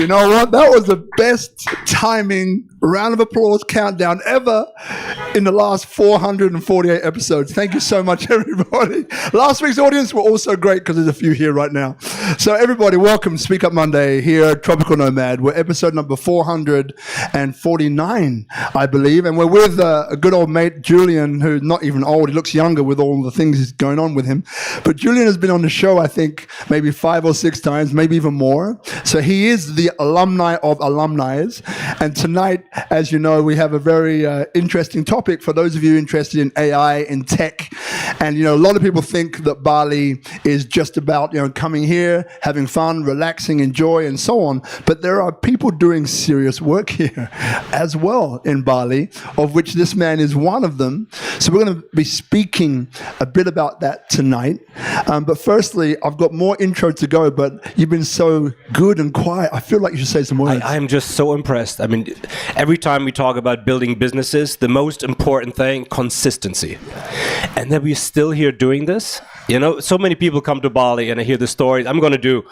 You know what? That was the best timing round of applause countdown ever in the last 448 episodes. Thank you so much, everybody. Last week's audience were also great because there's a few here right now. So everybody, welcome Speak Up Monday here at Tropical Nomad. We're episode number 449, I believe. And we're with a good old mate, Julien, who's not even old. He looks younger with all the things going on with him. But Julien has been on the show, I think, maybe 5 or 6 times, maybe even more. So he is the alumni of alumni's. And tonight, as you know, we have a very interesting topic for those of you interested in AI, in tech. And, you know, a lot of people think that Bali is just about, you know, coming here, having fun, relaxing, enjoy, and so on. But there are people doing serious work here as well in Bali, of which this man is one of them. So we're going to be speaking a bit about that tonight. But firstly, I've got more intro to go, but you've been so good and quiet. I feel like you should say some words. I'm just so impressed. I mean, every time we talk about building businesses, the most important thing, consistency. And then we're still here doing this. You know, so many people come to Bali and I hear the stories. I'm going to do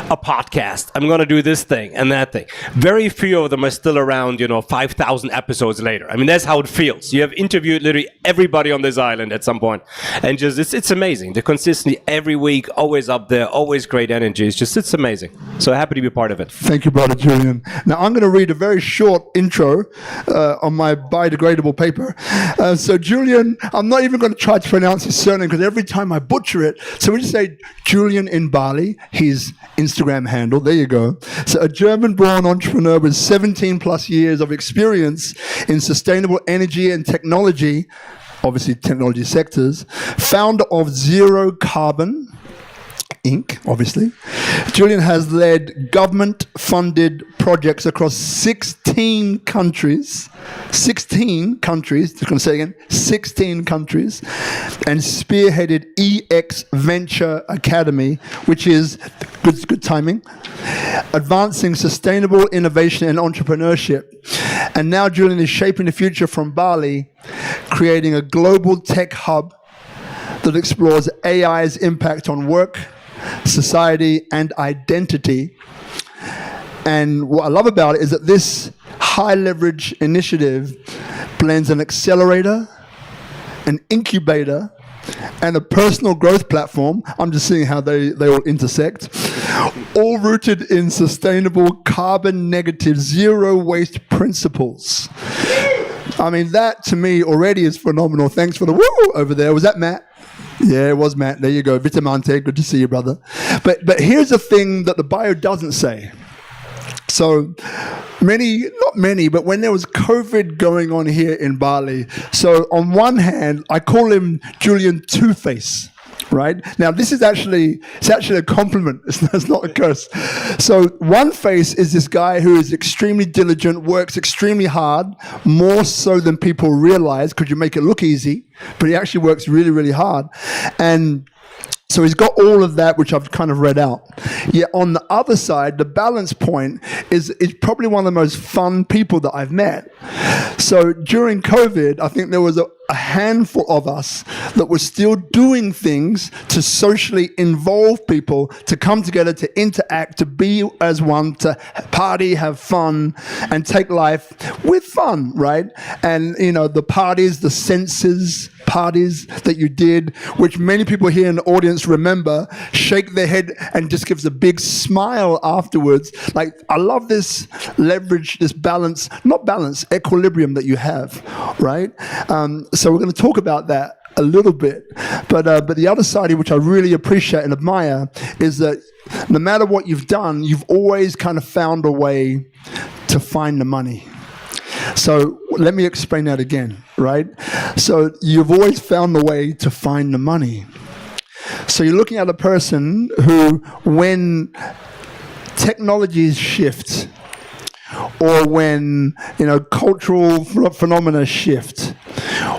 a podcast. I'm going to do this thing and that thing. Very few of them are still around, 5,000 episodes later. I mean, that's how it feels. You have interviewed literally everybody on this island at some point. And just, it's amazing. The consistency every week, always up there, always great energy. It's amazing. So happy to be part of it. Thank you, brother Julien. Now, I'm going to read a very short intro on my biodegradable paper. So Julien, I'm not even going to try to pronounce his surname because every time I butcher it. So we just say Julien in Bali, his Instagram handle. There you go. So a German-born entrepreneur with 17 plus years of experience in sustainable energy and technology, obviously technology sectors, founder of Zero Carbon Inc., obviously. Julien has led government-funded projects across 16 countries. 16 countries, just going to say again, 16 countries, and spearheaded EX Venture Academy, which is, good timing, advancing sustainable innovation and entrepreneurship. And now Julien is shaping the future from Bali, creating a global tech hub that explores AI's impact on work, society, and identity. And what I love about it is that this high-leverage initiative blends an accelerator, an incubator, and a personal growth platform. I'm just seeing how they all intersect, all rooted in sustainable, carbon-negative, zero-waste principles. I mean, that to me already is phenomenal. Thanks for the woo over there. Was that Matt? Yeah, it was Matt. There you go. Vitamante, good to see you, brother. But here's the thing that the bio doesn't say. So not many, but when there was COVID going on here in Bali, so on one hand, I call him Julien Two-Face, right? Now, it's actually a compliment. It's not a curse. So one face is this guy who is extremely diligent, works extremely hard, more so than people realize, because you make it look easy, but he actually works really, really hard. And so he's got all of that, which I've kind of read out. Yet on the other side, the balance point is probably one of the most fun people that I've met. So during COVID, I think there was a handful of us that were still doing things to socially involve people, to come together, to interact, to be as one, to party, have fun, and take life with fun, right? And, the parties, the senses parties that you did, which many people here in the audience remember, shake their head and just gives a big smile afterwards. Like, I love this leverage, this balance, equilibrium that you have, right? So we're going to talk about that a little bit. But the other side, which I really appreciate and admire, is that no matter what you've done, you've always kind of found a way to find the money. So let me explain that again, right? So you've always found the way to find the money. So you're looking at a person who, when technologies shift, or when cultural phenomena shift,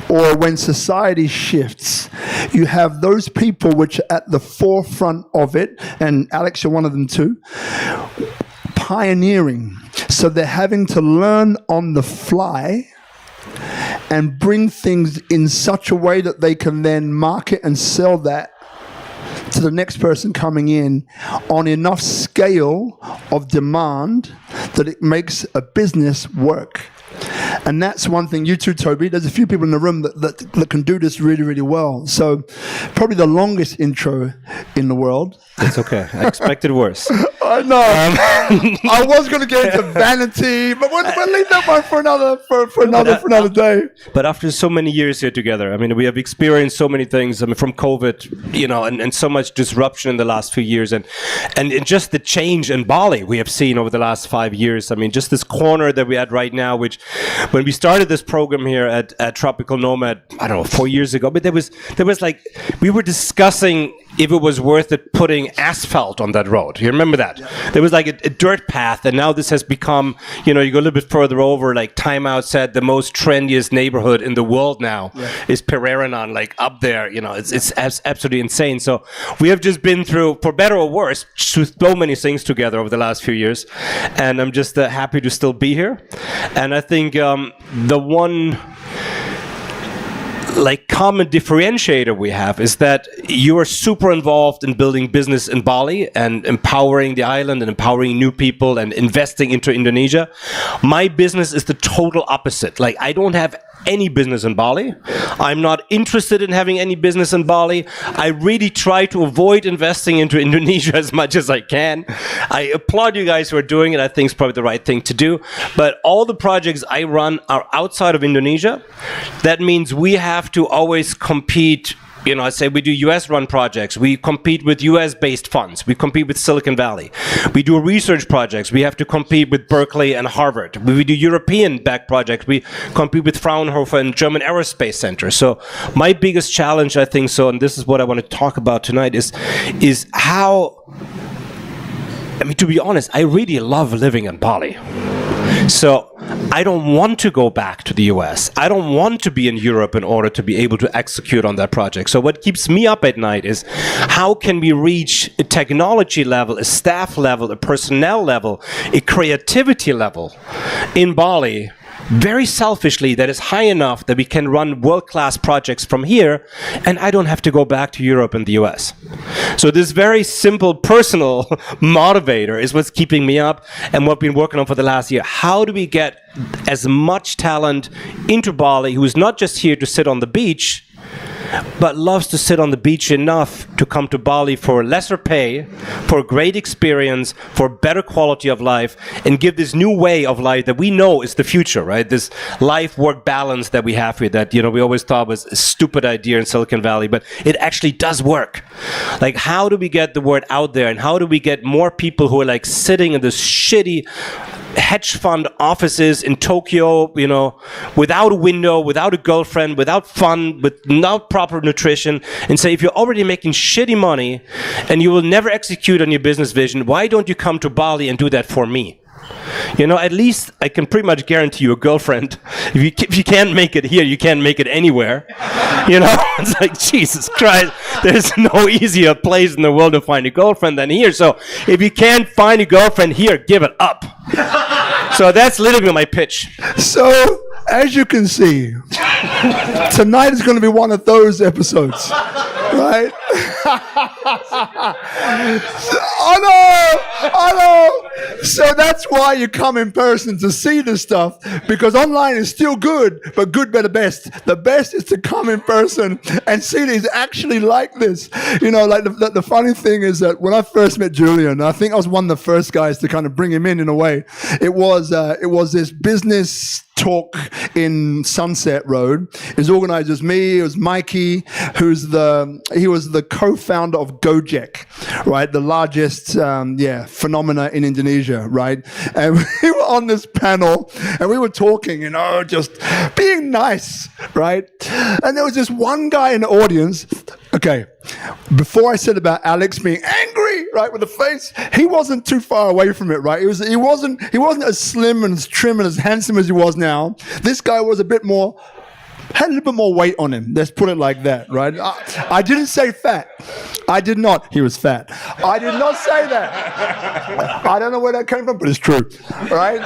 or when society shifts, you have those people which are at the forefront of it, and Alex, you're one of them too, pioneering. So they're having to learn on the fly and bring things in such a way that they can then market and sell that to the next person coming in on enough scale of demand that it makes a business work. And that's one thing. You too, Toby. There's a few people in the room that can do this really, really well. So probably the longest intro in the world. It's okay. I expected worse. I know. I was going to get into vanity, but we'll leave that one for another day. But after so many years here together, I mean, we have experienced so many things. I mean, from COVID, you know, and so much disruption in the last few years, and just the change in Bali we have seen over the last 5 years. I mean, just this corner that we're at right now, which when we started this program here at Tropical Nomad, I don't know, 4 years ago, but there was like, we were discussing if it was worth it putting asphalt on that road. You remember that? Yeah. There was like a dirt path, and now this has become, you know, you go a little bit further over, like Time Out said, the most trendiest neighborhood in the world now is Pereranan, like up there, you know, it's absolutely insane. So we have just been through, for better or worse, so many things together over the last few years, and I'm just happy to still be here. And I think the one like common differentiator we have is that you are super involved in building business in Bali and empowering the island and empowering new people and investing into Indonesia. My business is the total opposite. Like, I don't have any business in Bali. I'm not interested in having any business in Bali. I really try to avoid investing into Indonesia as much as I can. I applaud you guys who are doing it. I think it's probably the right thing to do. But all the projects I run are outside of Indonesia. That means we have to always compete. You know, I say we do US-run projects. We compete with US-based funds. We compete with Silicon Valley. We do research projects. We have to compete with Berkeley and Harvard. We do European-backed projects. We compete with Fraunhofer and German Aerospace Center. So my biggest challenge, I think, and this is what I want to talk about tonight, is how, I mean, to be honest, I really love living in Bali. So I don't want to go back to the US. I don't want to be in Europe in order to be able to execute on that project. So what keeps me up at night is how can we reach a technology level, a staff level, a personnel level, a creativity level in Bali, very selfishly, that is high enough that we can run world-class projects from here, and I don't have to go back to Europe and the US. So this very simple personal motivator is what's keeping me up and what we've been working on for the last year. How do we get as much talent into Bali who is not just here to sit on the beach, but loves to sit on the beach enough to come to Bali for lesser pay, for great experience, for better quality of life, and give this new way of life that we know is the future, right? This life-work balance that we have here that, you know, we always thought was a stupid idea in Silicon Valley, but it actually does work. Like, how do we get the word out there, and how do we get more people who are like sitting in this shitty hedge fund offices in Tokyo, you know, without a window, without a girlfriend, without fun, without proper nutrition, and say, if you're already making shitty money and you will never execute on your business vision, why don't you come to Bali and do that for me? You know, at least I can pretty much guarantee you a girlfriend. If you can't make it here, you can't make it anywhere. You know, it's like, Jesus Christ, there's no easier place in the world to find a girlfriend than here. So if you can't find a girlfriend here, give it up. So that's literally my pitch. So, as you can see, tonight is going to be one of those episodes, right? I know. So that's why you come in person to see this stuff, because online is still good, but good better best. The best is to come in person and see these actually like this. You know, like the funny thing is that when I first met Julien, I think I was one of the first guys to kind of bring him in a way. It was this business talk in Sunset Road. It was organized as me. It was Mikey, he was the co-founder of Gojek, right? The largest, phenomena in Indonesia, right? And we were on this panel and we were talking, you know, just being nice, right? And there was this one guy in the audience. Okay, before I said about Alex being angry, right, with the face, he wasn't too far away from it, right? He wasn't as slim and as trim and as handsome as he was now. This guy was a bit more had a little bit more weight on him. Let's put it like that, right? I didn't say fat. I did not. He was fat. I did not say that. I don't know where that came from, but it's true, right?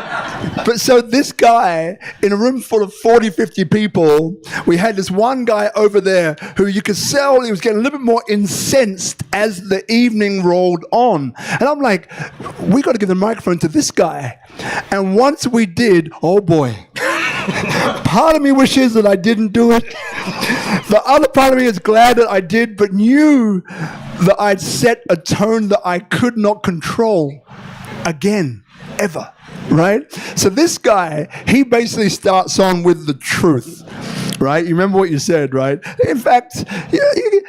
But so this guy, in a room full of 40, 50 people, we had this one guy over there who you could sell, he was getting a little bit more incensed as the evening rolled on. And I'm like, we got to give the microphone to this guy. And once we did, oh boy. Part of me wishes that I didn't do it. The other part of me is glad that I did, but knew that I'd set a tone that I could not control again, ever, right? So this guy, he basically starts on with the truth, right? You remember what you said, right? In fact,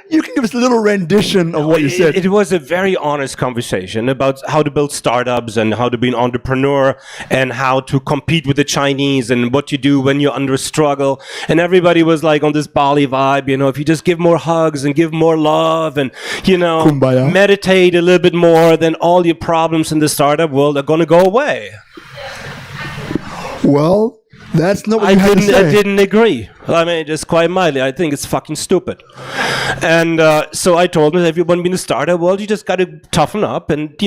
you can give us a little rendition of what you said. It was a very honest conversation about how to build startups and how to be an entrepreneur and how to compete with the Chinese and what you do when you're under struggle. And everybody was like on this Bali vibe, if you just give more hugs and give more love and, Kumbaya. meditate a little bit more, then all your problems in the startup world are going to go away. Well, that's not what you had to say. I didn't agree. I mean, just quite mildly, I think it's fucking stupid. And so I told him, if you want to be in the startup world, you just got to toughen up and,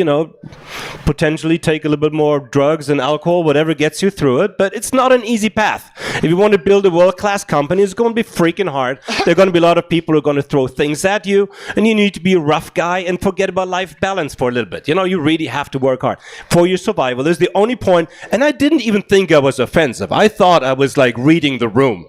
potentially take a little bit more drugs and alcohol, whatever gets you through it. But it's not an easy path. If you want to build a world-class company, it's going to be freaking hard. There are going to be a lot of people who are going to throw things at you, and you need to be a rough guy and forget about life balance for a little bit. You really have to work hard for your survival. Is the only point, and I didn't even think I was offensive. I thought I was like reading the room.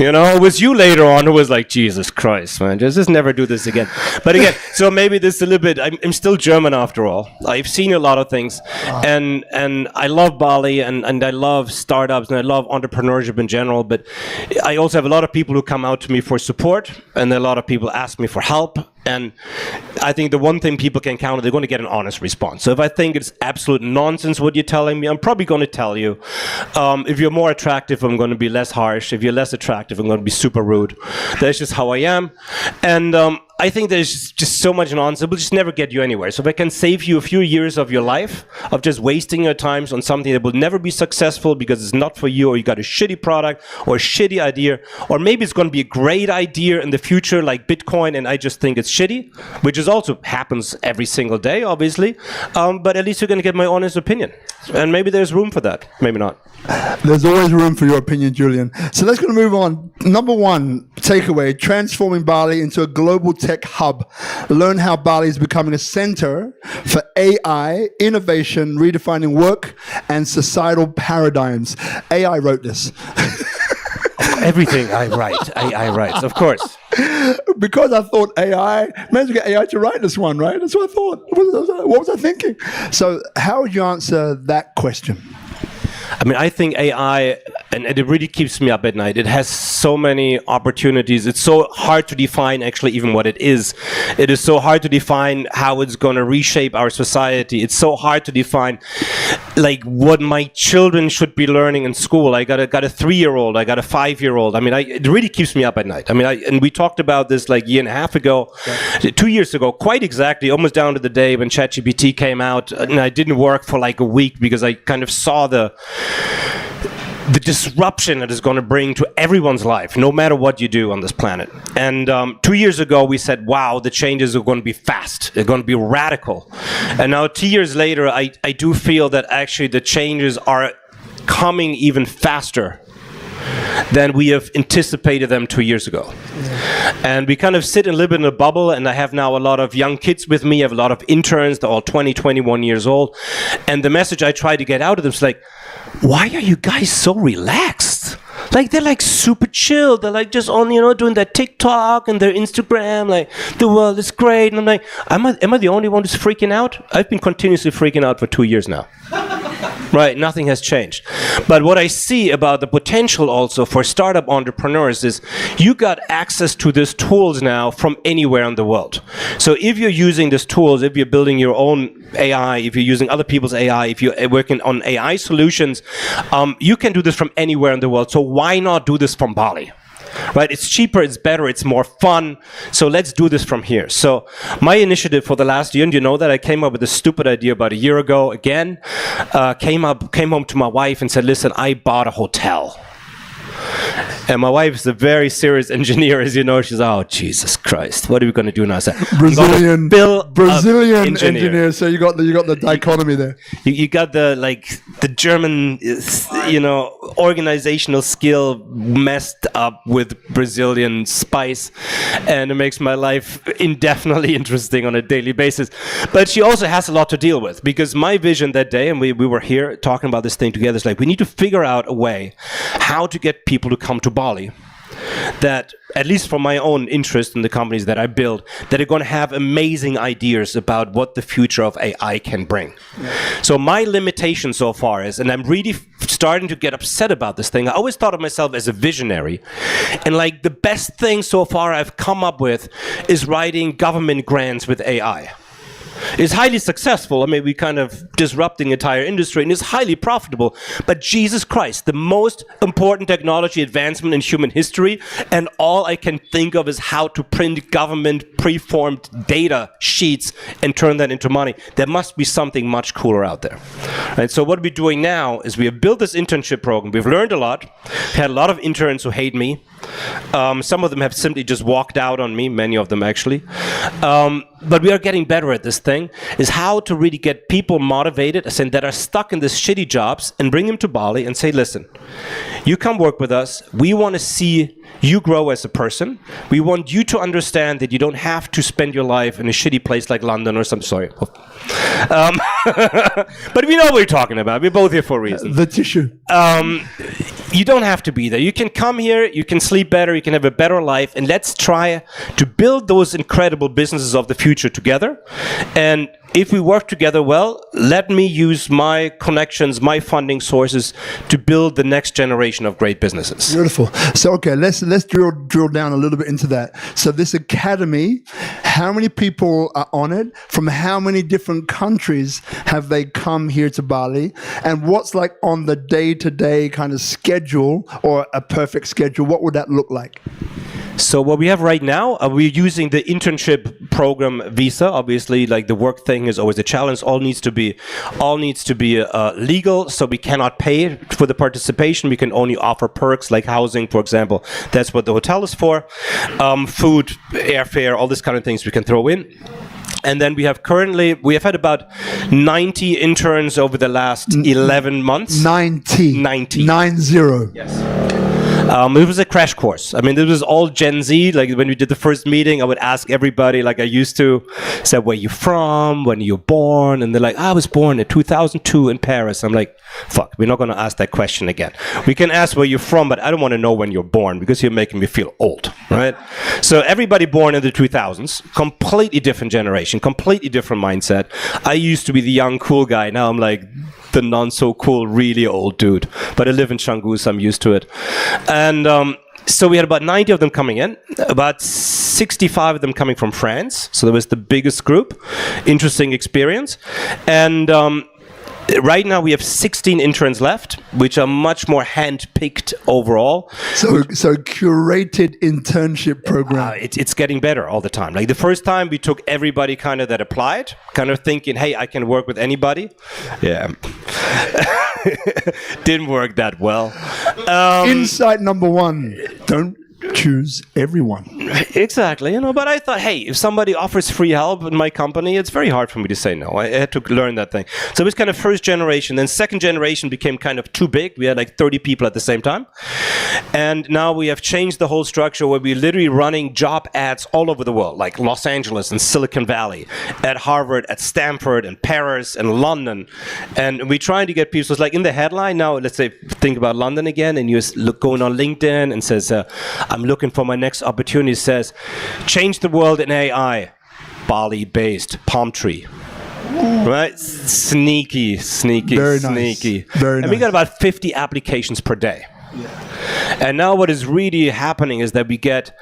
It was you later on who was like, Jesus Christ, man, just never do this again. But again, so maybe this is a little bit, I'm still German after all. I've seen a lot of things. And I love Bali and I love startups and I love entrepreneurship in general. But I also have a lot of people who come out to me for support and a lot of people ask me for help. And I think the one thing people can count on, they're going to get an honest response. So if I think it's absolute nonsense what you're telling me, I'm probably going to tell you. If you're more attractive, I'm going to be less harsh. If you're less attractive, I'm going to be super rude. That's just how I am. And I think there's just so much nonsense. It will just never get you anywhere. So if I can save you a few years of your life, of just wasting your time on something that will never be successful because it's not for you, or you got a shitty product or a shitty idea, or maybe it's going to be a great idea in the future like Bitcoin and I just think it's shitty, which is also happens every single day, obviously. But at least you're going to get my honest opinion. And maybe there's room for that. Maybe not. There's always room for your opinion, Julien. So let's go to move on. Number one takeaway, transforming Bali into a global tech hub. Learn how Bali is becoming a center for AI, innovation, redefining work, and societal paradigms. AI wrote this. Everything I write, AI writes, of course. Because I thought AI, may as well get AI to write this one, right? That's what I thought. What was I thinking? So how would you answer that question? I mean, I think AI, and it really keeps me up at night. It has so many opportunities. It's so hard to define actually even what it is. It is so hard to define how it's going to reshape our society. It's so hard to define like what my children should be learning in school. I got a 3-year-old. I got a 5-year-old. I mean, it really keeps me up at night. I mean, and we talked about this like a year and a half ago, 2 years ago, quite exactly, almost down to the day when ChatGPT came out. And I didn't work for like a week because I kind of saw the disruption that is going to bring to everyone's life, no matter what you do on this planet. And 2 years ago, we said, wow, the changes are going to be fast. They're going to be radical. And now 2 years later, I do feel that actually the changes are coming even faster than we have anticipated them 2 years ago. And we kind of sit a little bit in a bubble, and I have now a lot of young kids with me. I have a lot of interns. They're all 20, 21 years old. And the message I try to get out of them is like, why are you guys so relaxed? Like, they're like super chill. They're like just on, doing their TikTok and their Instagram. Like, the world is great. And I'm like, am I the only one who's freaking out? I've been continuously freaking out for 2 years now. Right, nothing has changed. But what I see about the potential also for startup entrepreneurs is you got access to these tools now from anywhere in the world. So if you're using these tools, if you're building your own AI, if you're using other people's AI, if you're working on AI solutions, you can do this from anywhere in the world. So why not do this from Bali? Right, it's cheaper, it's better, it's more fun. So let's do this from here. So my initiative for the last year, and you know that I came up with a stupid idea about a year ago. Again, came home to my wife and said, "Listen, I bought a hotel." And my wife is a very serious engineer, as you know. She's, oh, Jesus Christ, what are we going to do now? I said, Brazilian engineer. So you got the dichotomy there. You got the German, organizational skill messed up with Brazilian spice, and it makes my life indefinitely interesting on a daily basis. But she also has a lot to deal with, because my vision that day, and we were here talking about this thing together, is like, we need to figure out a way how to get people to come to Bali that, at least for my own interest in the companies that I build, that are going to have amazing ideas about what the future of AI can bring. Yeah. So my limitation so far is, and I'm really starting to get upset about this thing, I always thought of myself as a visionary, and like the best thing so far I've come up with is writing government grants with AI. It's highly successful. I mean, we kind of disrupting the entire industry, and it's highly profitable. But Jesus Christ, the most important technology advancement in human history, and all I can think of is how to print government preformed data sheets and turn that into money. There must be something much cooler out there. Right? So what we're doing now is we have built this internship program. We've learned a lot. We had a lot of interns who hate me. Some of them have simply just walked out on me, many of them actually. But we are getting better at this thing, is how to really get people motivated, that are stuck in these shitty jobs, and bring them to Bali and say, listen, you come work with us. We want to see you grow as a person. We want you to understand that you don't have to spend your life in a shitty place like London or some, sorry. But we know what we're talking about. We're both here for a reason. The tissue. You don't have to be there. You can come here, you can sleep better, you can have a better life, and let's try to build those incredible businesses of the future together. And if we work together well, let me use my connections, my funding sources to build the next generation of great businesses. Beautiful. So, okay, let's drill down a little bit into that. So this academy, how many people are on it? From how many different countries have they come here to Bali? And what's like on the day-to-day kind of schedule, or a perfect schedule? What would that look like? So what we have right now, we're using the internship program visa. Obviously, like the work thing is always a challenge. All needs to be legal. So we cannot pay for the participation. We can only offer perks like housing, for example. That's what the hotel is for. Food, airfare, all these kind of things we can throw in. And then we have had about 90 interns over the last 11 months. 90. 90. 90. Yes. It was a crash course. I mean, this was all Gen Z. Like when we did the first meeting, I would ask everybody, like I used to, say, where you from, when you were born, and they're like, I was born in 2002 in Paris. I'm like, fuck, we're not going to ask that question again. We can ask where you're from, but I don't want to know when you're born, because you're making me feel old, right? So everybody born in the 2000s, completely different generation, completely different mindset. I used to be the young, cool guy. Now I'm like the non-so-cool, really old dude. But I live in Canggu, so I'm used to it. And so we had about 90 of them coming in, about 65 of them coming from France. So that was the biggest group. Interesting experience. And right now we have 16 interns left, which are much more hand-picked overall. So curated internship program. It's getting better all the time. Like the first time we took everybody kind of that applied, kind of thinking, hey, I can work with anybody. Yeah. Didn't work that well. Insight number one, don't choose everyone. Exactly, but I thought, hey, if somebody offers free help in my company, it's very hard for me to say no. I had to learn that thing. So it was kind of first generation. Then second generation became kind of too big. We had like 30 people at the same time. And now we have changed the whole structure where we're literally running job ads all over the world, like Los Angeles and Silicon Valley, at Harvard, at Stanford, and Paris, and London. And we're trying to get people, so it's like in the headline now, let's say, think about London again, and you look going on LinkedIn and says, I'm looking for my next opportunity. It says, change the world in AI, Bali-based palm tree. Ooh. Right? Sneaky. Very sneaky. Nice. Very and nice. We got about 50 applications per day. Yeah. And now what is really happening is that we get,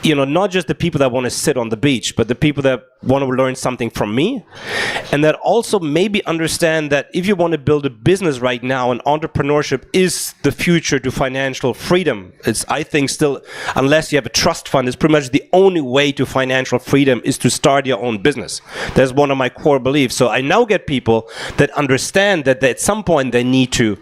not just the people that want to sit on the beach, but the people that want to learn something from me, and that also maybe understand that if you want to build a business right now, and entrepreneurship is the future to financial freedom. It's, I think, still, unless you have a trust fund, it's pretty much the only way to financial freedom is to start your own business. That's one of my core beliefs. So I now get people that understand that at some point they need to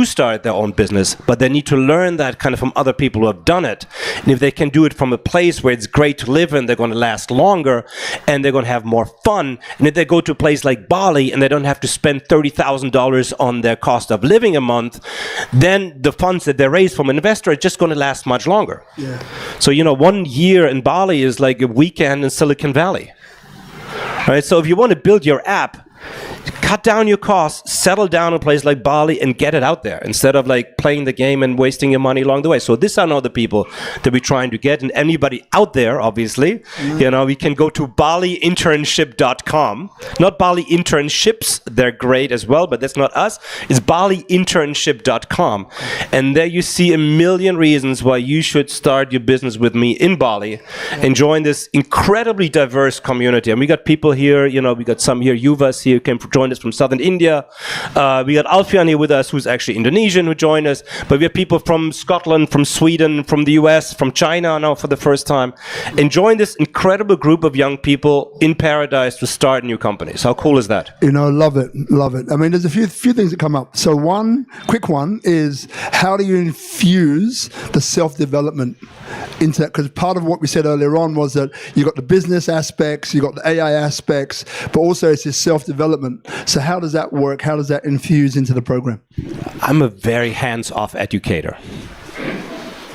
start their own business, but they need to learn that kind of from other people who have done it. And if they can do it from a place where it's great to live in, they're going to last longer and they're going to have more fun. And if they go to a place like Bali and they don't have to spend $30,000 on their cost of living a month, then the funds that they raise from an investor are just going to last much longer. Yeah. So, 1 year in Bali is like a weekend in Silicon Valley. Right? So if you want to build your app, cut down your costs, settle down in a place like Bali and get it out there instead of like playing the game and wasting your money along the way. So these are not the people that we're trying to get. And anybody out there, obviously, we can go to BaliInternship.com. Not Bali Internships, they're great as well, but that's not us. It's BaliInternship.com. And there you see a million reasons why you should start your business with me in Bali and join this incredibly diverse community. And we got people here, we got some here, Yuvas here, who came join us from southern India. We got Alfian here with us, who's actually Indonesian, who joined us. But we have people from Scotland, from Sweden, from the US, from China now for the first time. And join this incredible group of young people in paradise to start new companies. How cool is that? Love it, love it. I mean, there's a few things that come up. So one quick one is, how do you infuse the self-development into that? Because part of what we said earlier on was that you got the business aspects, you got the AI aspects, but also it's this self-development. So how does that work? How does that infuse into the program? I'm a very hands-off educator.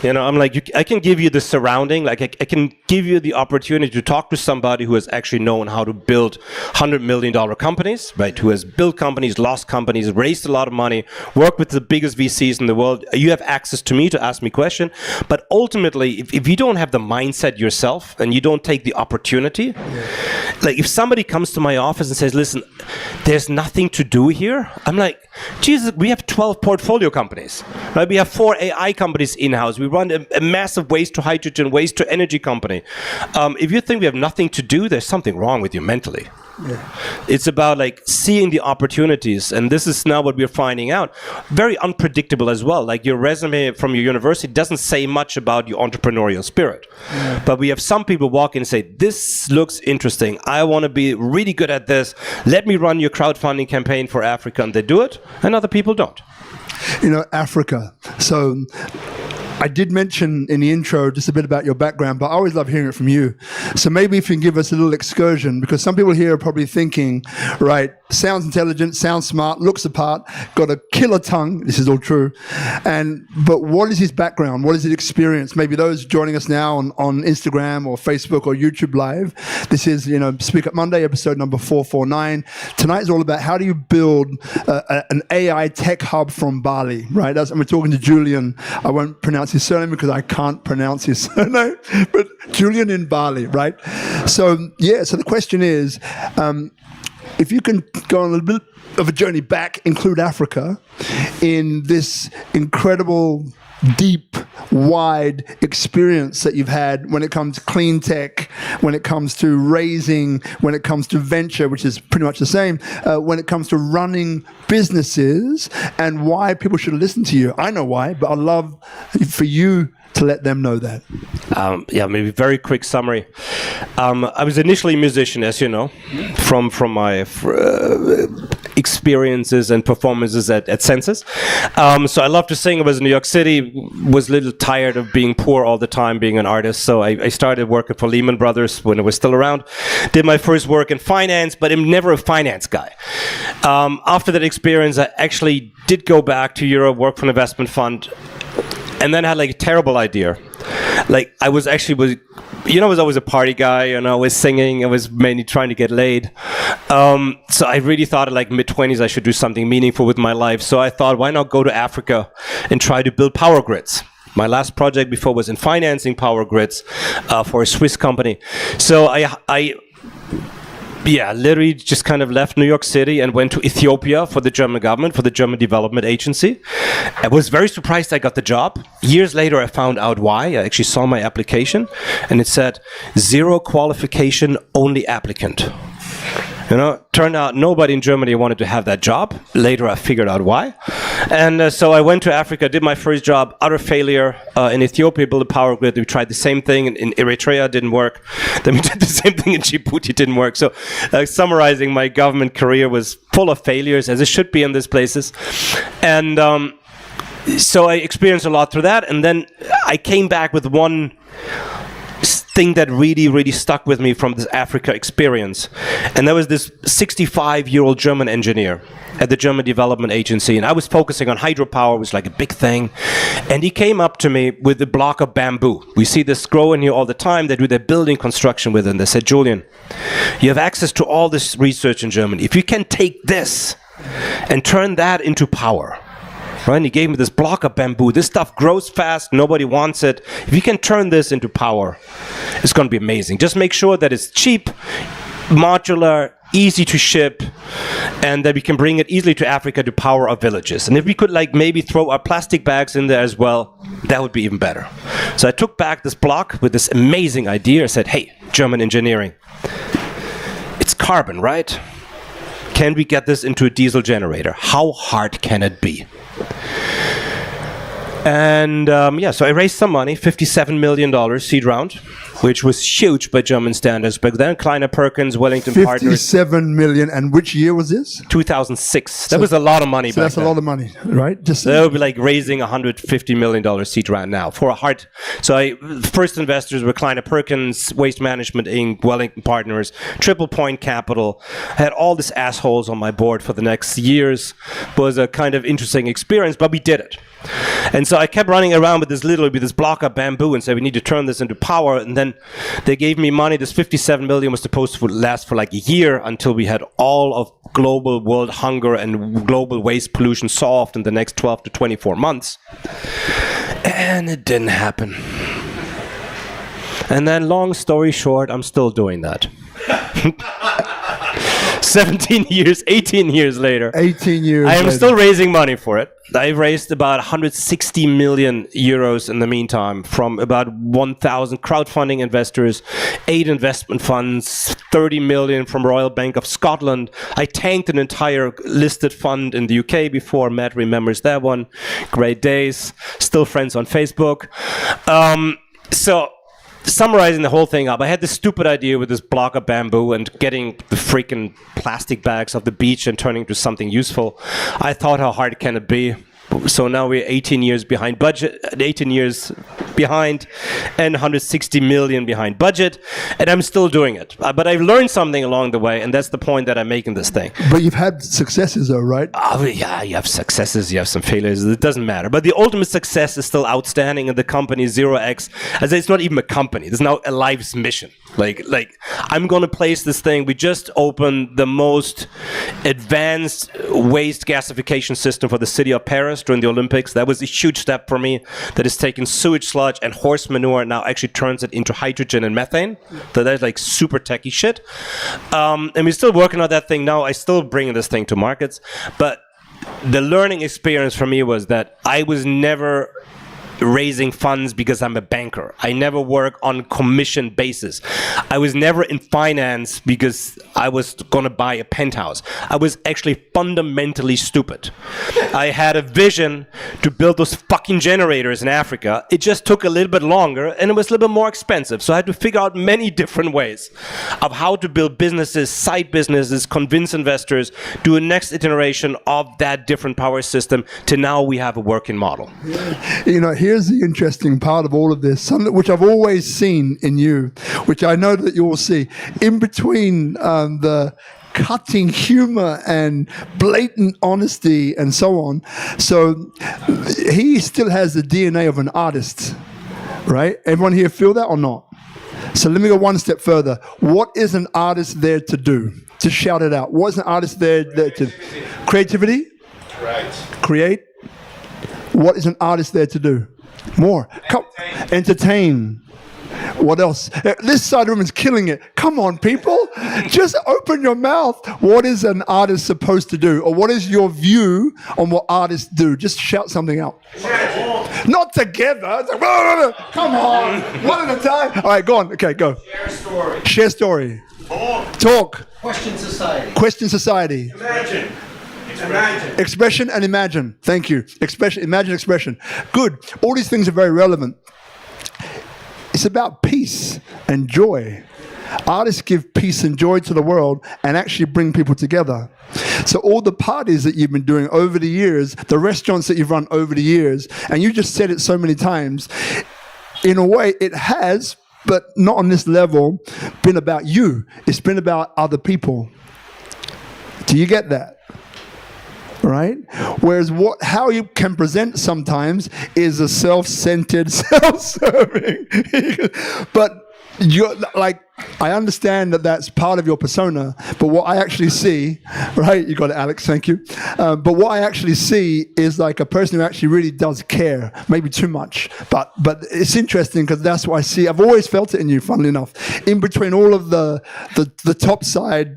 I'm like, I can give you the surrounding, like I can give you the opportunity to talk to somebody who has actually known how to build $100 million companies, right? Who has built companies, lost companies, raised a lot of money, worked with the biggest VCs in the world. You have access to me to ask me questions. But ultimately, if you don't have the mindset yourself and you don't take the opportunity, like if somebody comes to my office and says, listen, there's nothing to do here. I'm like, Jesus, we have 12 portfolio companies, right? We have 4 AI companies in-house. We run a massive waste to hydrogen, waste to energy company. If you think we have nothing to do, there's something wrong with you mentally. Yeah. It's about like seeing the opportunities, and this is now what we're finding out. Very unpredictable as well. Like your resume from your university doesn't say much about your entrepreneurial spirit. Yeah. But we have some people walk in and say, this looks interesting. I want to be really good at this. Let me run your crowdfunding campaign for Africa, and they do it, and other people don't. Africa. So I did mention in the intro just a bit about your background, but I always love hearing it from you. So maybe if you can give us a little excursion, because some people here are probably thinking, right, sounds intelligent, sounds smart, looks the part, got a killer tongue. This is all true. But what is his background? What is his experience? Maybe those joining us now on Instagram or Facebook or YouTube Live. This is, Speak Up Monday, episode number 449. Tonight is all about how do you build an AI tech hub from Bali, right? And we're talking to Julien. I won't pronounce his surname because I can't pronounce his surname, but Julien in Bali, right? So the question is, if you can go on a little bit of a journey back, include Africa in this incredible, deep, wide experience that you've had when it comes to clean tech, when it comes to raising, when it comes to venture, which is pretty much the same, when it comes to running businesses, and why people should listen to you. I know why, but I'd love for you to let them know that. Maybe very quick summary. I was initially a musician, as you know, from my experiences and performances at Senses. So I love to sing. I was in New York City, was a little tired of being poor all the time, being an artist. So I started working for Lehman Brothers when it was still around. Did my first work in finance, but I'm never a finance guy. After that experience, I actually did go back to Europe, work for an investment fund, and then I had like a terrible idea. Like I was always a party guy, I was singing, I was mainly trying to get laid. So I really thought at like mid-20s I should do something meaningful with my life. So I thought, why not go to Africa and try to build power grids? My last project before was in financing power grids for a Swiss company. So I yeah, literally just kind of left New York City and went to Ethiopia for the German government, for the German Development Agency. I was very surprised I got the job. Years later, I found out why. I actually saw my application, and it said, 0 qualification, only applicant. You know, turned out nobody in Germany wanted to have that job. Later, I figured out why. And so I went to Africa, did my first job, utter failure. In Ethiopia, built a power grid. We tried the same thing in Eritrea, didn't work. Then we did the same thing in Djibouti, didn't work. So summarizing, my government career was full of failures, as it should be in these places. And so I experienced a lot through that. And then I came back with one thing that really stuck with me from this Africa experience. And there was this 65-year-old German engineer at the German Development Agency, and I was focusing on hydropower, it was like a big thing. And he came up to me with a block of bamboo. We see this growing here all the time. They do their building construction with it, and they said, Julian, you have access to all this research in Germany. If you can take this and turn that into power, right? And he gave me this block of bamboo. This stuff grows fast. Nobody wants it. If you can turn this into power, it's going to be amazing. Just make sure that it's cheap, modular, easy to ship, and that we can bring it easily to Africa to power our villages. And if we could like maybe throw our plastic bags in there as well, that would be even better. So I took back this block with this amazing idea. I said, hey, German engineering, it's carbon, right? Can we get this into a diesel generator? How hard can it be? And yeah, so I raised some money, $57 million seed round, which was huge by German standards back then. Kleiner Perkins, Wellington Partners. 57 million, and which year was this? 2006. That was a lot of money back then. That's a lot of money, right? Just that would be like raising $150 million seed round now for a hard. So first investors were Kleiner Perkins, Waste Management Inc., Wellington Partners, Triple Point Capital. I had all these assholes on my board for the next years. It was a kind of interesting experience, but we did it. And so I kept running around with this block of bamboo and said, we need to turn this into power. And then they gave me money. This 57 million was supposed to last for like a year until we had all of global world hunger and global waste pollution solved in the next 12 to 24 months. And it didn't happen. And then long story short, I'm still doing that. 17 years, 18 years later. 18 years I am later. still raising money for it. I've raised about 160 million euros in the meantime from about 1,000 crowdfunding investors, 8 investment funds, 30 million from Royal Bank of Scotland. I tanked an entire listed fund in the UK before. Matt remembers that one. Great days. Still friends on Facebook. So summarizing the whole thing up, I had this stupid idea with this block of bamboo and getting the freaking plastic bags off the beach and turning to something useful. I thought, how hard can it be? So now we're 18 years behind budget, 18 years behind, and 160 million behind budget, and I'm still doing it. But I've learned something along the way, and that's the point that I'm making this thing. But you've had successes though, right? Oh, yeah, you have successes, you have some failures, it doesn't matter. But the ultimate success is still outstanding, and the company 0x, as it's not even a company, it's now a life's mission. Like I'm gonna place this thing. We just opened the most advanced waste gasification system for the city of Paris during the Olympics. That was a huge step for me. That has taken sewage sludge and horse manure and now actually turns it into hydrogen and methane. So that's like super techie shit. And we're still working on that thing now. I still bring this thing to markets. But the learning experience for me was that I was never raising funds because I'm a banker. I never work on commission basis. I was never in finance because I was going to buy a penthouse. I was actually fundamentally stupid. I had a vision to build those fucking generators in Africa. It just took a little bit longer and it was a little bit more expensive. So I had to figure out many different ways of how to build businesses, side businesses, convince investors, do a next iteration of that different power system to now we have a working model. You know, here's the interesting part of all of this, something which I've always seen in you, which I know that you will see, in between the cutting humor and blatant honesty and so on. So he still has the DNA of an artist, right? Everyone here feel that or not? So let me go one step further. What is an artist there to do? To shout it out. What is an artist there to... Creativity? Right. Create? What is an artist there to do? More. Entertain. What else? This side of the room is killing it. Come on, people. Just open your mouth. What is an artist supposed to do? Or what is your view on what artists do? Just shout something out. Not together. It's like, come on. One at a time. All right, go on. Okay, go. Share story. Share story. Talk. Question society. Question society. Imagine. Imagine. Expression and imagine. Thank you. Expression, imagine, expression. Good. All these things are very relevant. It's about peace and joy. Artists give peace and joy to the world and actually bring people together. So all the parties that you've been doing over the years, the restaurants that you've run over the years, and you just said it so many times, in a way it has, but not on this level, been about you. It's been about other people. Do you get that? Right? Whereas how you can present sometimes is a self-centered, self-serving. But you're like, I understand that that's part of your persona, but what I actually see, right? You got it, Alex, thank you. But what I actually see is like a person who actually really does care, maybe too much. But it's interesting because that's what I see. I've always felt it in you, funnily enough. In between all of the top side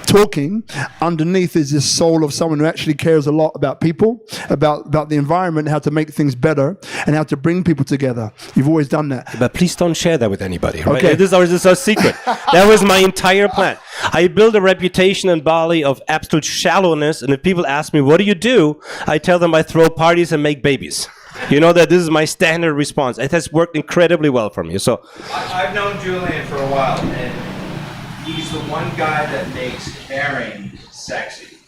talking, underneath is this soul of someone who actually cares a lot about people, about the environment, how to make things better, and how to bring people together. You've always done that. But please don't share that with anybody, right? Okay. This is our secret. That was my entire plan. I built a reputation in Bali of absolute shallowness, and if people ask me, what do? I tell them I throw parties and make babies. You know that this is my standard response. It has worked incredibly well for me. So I've known Julien for a while, and he's the one guy that makes caring sexy.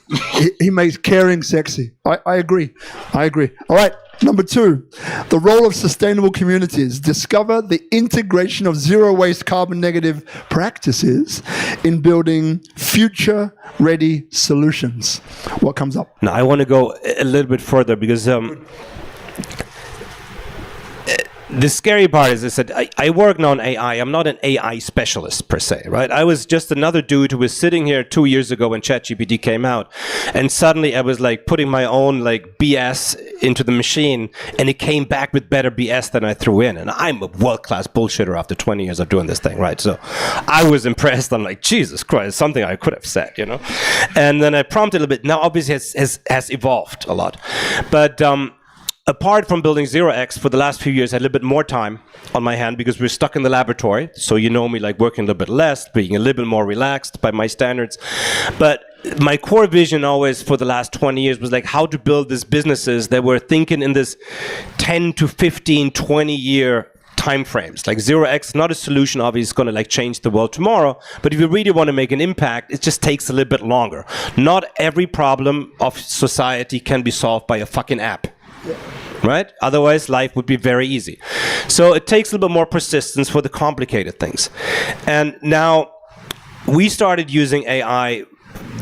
He makes caring sexy. I agree. I agree. All right. Number 2, the role of sustainable communities. Discover the integration of zero waste, carbon negative practices in building future ready solutions. What comes up? now I want to go a little bit further because the scary part is, I said, I work now on AI. I'm not an AI specialist per se, right? I was just another dude who was sitting here 2 years ago when ChatGPT came out, and suddenly I was like putting my own like BS into the machine, and it came back with better BS than I threw in. And I'm a world-class bullshitter after 20 years of doing this thing, right? So I was impressed. I'm like, Jesus Christ, something I could have said, you know? And then I prompted a little bit. Now, obviously, it has evolved a lot. But apart from building 0x, for the last few years, I had a little bit more time on my hand because we're stuck in the laboratory. So you know me like working a little bit less, being a little bit more relaxed by my standards. But my core vision always for the last 20 years was like how to build these businesses that were thinking in this 10 to 15, 20 year time frames. Like 0x is not a solution, obviously, it's going to like change the world tomorrow. But if you really want to make an impact, it just takes a little bit longer. Not every problem of society can be solved by a fucking app. Right? Otherwise, life would be very easy. So it takes a little bit more persistence for the complicated things. And now we started using AI,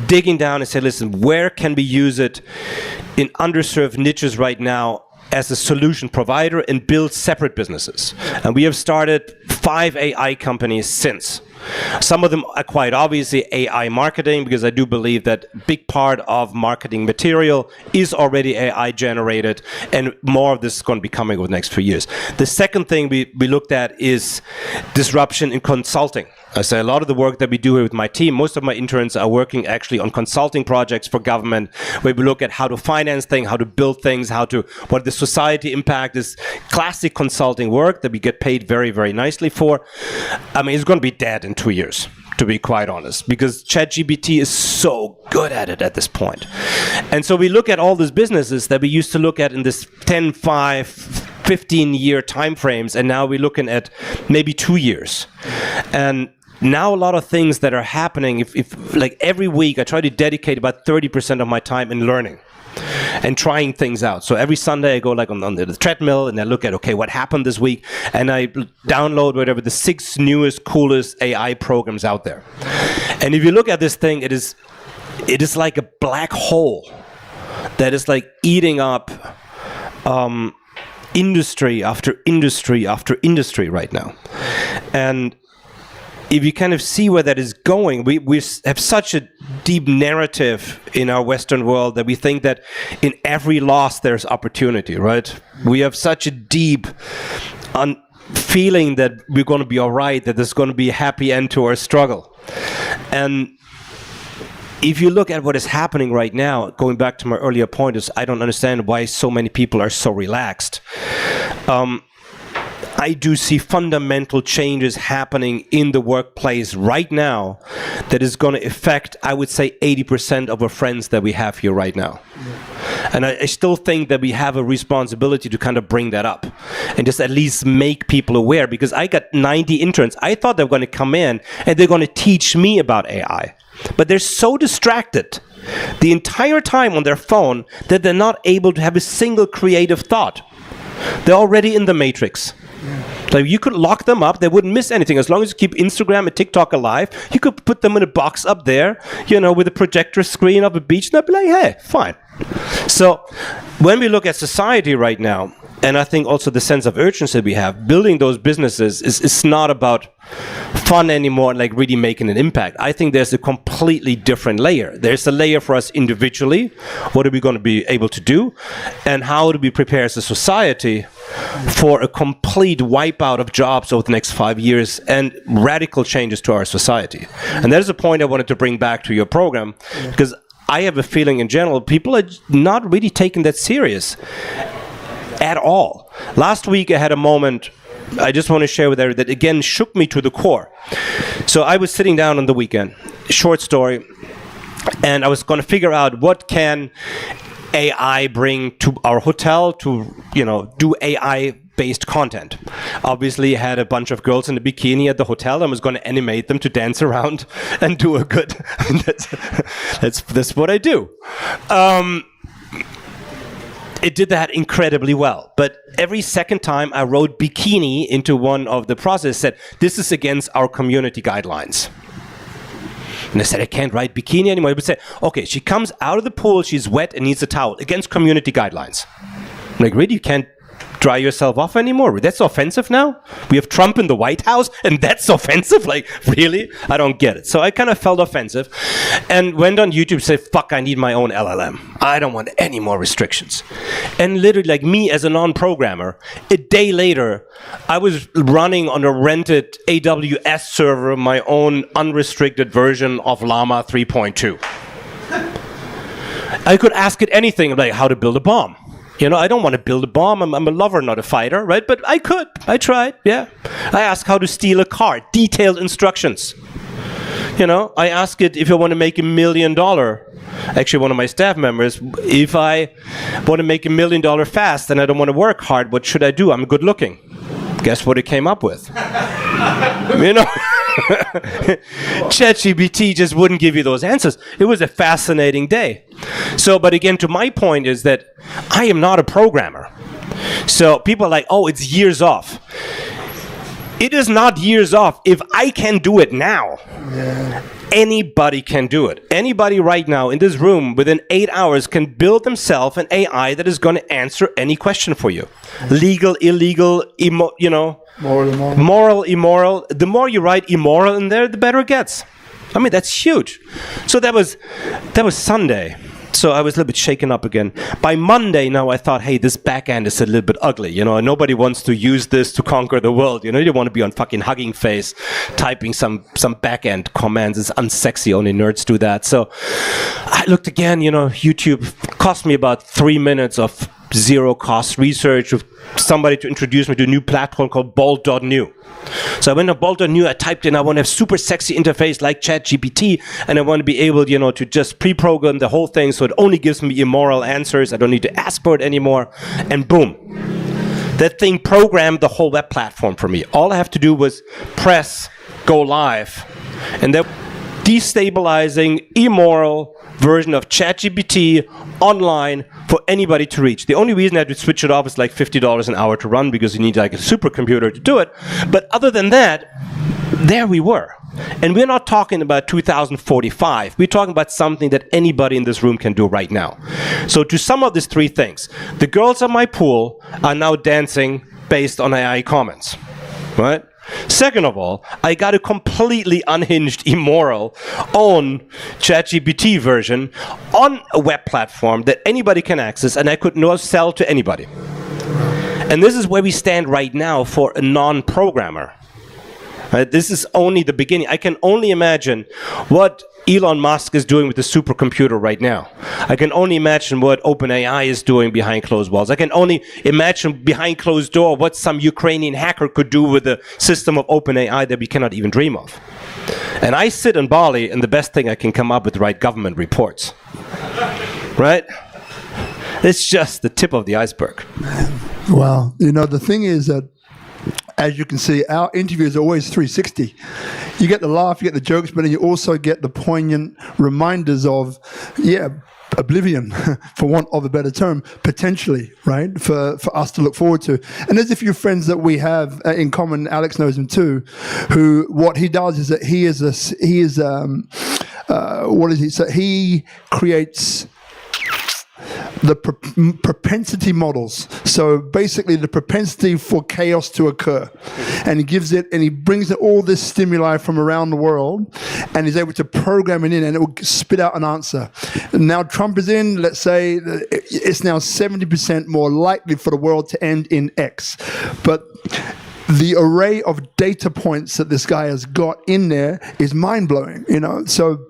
digging down and said, listen, where can we use it in underserved niches right now as a solution provider and build separate businesses? And we have started 5 AI companies since. Some of them are quite obviously AI marketing, because I do believe that a big part of marketing material is already AI generated, and more of this is going to be coming over the next few years. The second thing we looked at is disruption in consulting. I say a lot of the work that we do here with my team, most of my interns are working actually on consulting projects for government, where we look at how to finance things, how to build things, what the society impact is. Classic consulting work that we get paid very, very nicely for. I mean, it's going to be dead in 2 years, to be quite honest, because ChatGPT is so good at it at this point. And so we look at all these businesses that we used to look at in this 10, 5, 15-year time frames, and now we're looking at maybe 2 years. And now a lot of things that are happening, if like every week I try to dedicate about 30% of my time in learning and trying things out. So every Sunday I go like on the treadmill and I look at, okay, what happened this week? And I download whatever the 6 newest, coolest AI programs out there. And if you look at this thing, it is like a black hole that is like eating up industry after industry after industry right now. And if you kind of see where that is going, we have such a deep narrative in our Western world that we think that in every loss there's opportunity, right? We have such a deep feeling that we're going to be all right, that there's going to be a happy end to our struggle. And if you look at what is happening right now, going back to my earlier point, is I don't understand why so many people are so relaxed. I do see fundamental changes happening in the workplace right now that is going to affect, I would say, 80% of our friends that we have here right now. And I still think that we have a responsibility to kind of bring that up and just at least make people aware, because I got 90 interns. I thought they were going to come in and they're going to teach me about AI. But they're so distracted the entire time on their phone that they're not able to have a single creative thought. They're already in the matrix. So you could lock them up, they wouldn't miss anything. As long as you keep Instagram and TikTok alive, you could put them in a box up there, you know, with a projector screen of a beach, and they'd be like, hey, fine. So when we look at society right now, and I think also the sense of urgency we have, building those businesses is not about fun anymore and like really making an impact. I think there's a completely different layer. There's a layer for us individually. What are we going to be able to do? And how do we prepare as a society for a complete wipeout of jobs over the next 5 years and radical changes to our society? And that is a point I wanted to bring back to your program, because I have a feeling in general people are not really taking that serious at all. Last week I had a moment I just want to share with everyone that again shook me to the core. So I was sitting down on the weekend, short story, and I was going to figure out what can AI bring to our hotel to, you know, do AI-based content. Obviously, I had a bunch of girls in a bikini at the hotel and was going to animate them to dance around and do a good. That's what I do. It did that incredibly well. But every second time I wrote bikini into one of the process, said, this is against our community guidelines. And I said, I can't write bikini anymore. I would say, okay, she comes out of the pool, she's wet and needs a towel, against community guidelines. I'm like, really? You can't dry yourself off anymore? That's offensive now? We have Trump in the White House and that's offensive? Like, really? I don't get it. So I kind of felt offensive and went on YouTube and said, fuck, I need my own LLM. I don't want any more restrictions. And literally, like me as a non-programmer, a day later, I was running on a rented AWS server my own unrestricted version of Llama 3.2. I could ask it anything, like how to build a bomb. You know, I don't want to build a bomb. I'm a lover, not a fighter, right? But I could. I tried, yeah. I asked how to steal a car, detailed instructions. You know, I asked it if I want to make $1 million. Actually, one of my staff members, if I want to make $1 million fast and I don't want to work hard, what should I do? I'm good looking. Guess what it came up with? You know? ChatGPT just wouldn't give you those answers. It was a fascinating day. So, but again, to my point is that I am not a programmer. So people are like, oh, it's years off. It is not years off. If I can do it now, anybody can do it. Anybody right now in this room within 8 hours can build themselves an AI that is going to answer any question for you. Legal, illegal, you know, moral, immoral. The more you write immoral in there, the better it gets. I mean, that's huge. So that was Sunday. So I was a little bit shaken up again. By Monday now I thought, hey, this back end is a little bit ugly. You know, nobody wants to use this to conquer the world. You know, you don't want to be on fucking Hugging Face typing some back end commands. It's unsexy, only nerds do that. So I looked again, you know, YouTube cost me about 3 minutes of zero cost research with somebody to introduce me to a new platform called Bold.new. So I went to Bold.new, I typed in, I want to have super sexy interface like ChatGPT, and I want to be able, you know, to just pre-program the whole thing so it only gives me immoral answers. I don't need to ask for it anymore. And boom. That thing programmed the whole web platform for me. All I have to do was press go live. And that destabilizing, immoral version of ChatGPT online for anybody to reach. The only reason I had to switch it off is like $50 an hour to run because you need like a supercomputer to do it. But other than that, there we were. And we're not talking about 2045. We're talking about something that anybody in this room can do right now. So to sum up these three things, the girls at my pool are now dancing based on AI comments, right? Second of all, I got a completely unhinged, immoral own ChatGPT version on a web platform that anybody can access, and I could now sell to anybody. And this is where we stand right now for a non-programmer. Right? This is only the beginning. I can only imagine what Elon Musk is doing with the supercomputer right now. I can only imagine what OpenAI is doing behind closed walls. I can only imagine behind closed door what some Ukrainian hacker could do with the system of OpenAI that we cannot even dream of. And I sit in Bali, and the best thing I can come up with write government reports. Right? It's just the tip of the iceberg. Well, the thing is that, as you can see, our interviews are always 360. You get the laugh, you get the jokes, but then you also get the poignant reminders of, oblivion, for want of a better term, potentially, right, for us to look forward to. And there's a few friends that we have in common. Alex knows him too, who what he does is that he creates the propensity models. So basically the propensity for chaos to occur. And he brings all this stimuli from around the world, and he's able to program it in, and it will spit out an answer. And now Trump is in, let's say it's now 70% more likely for the world to end in X. But the array of data points that this guy has got in there is mind-blowing, So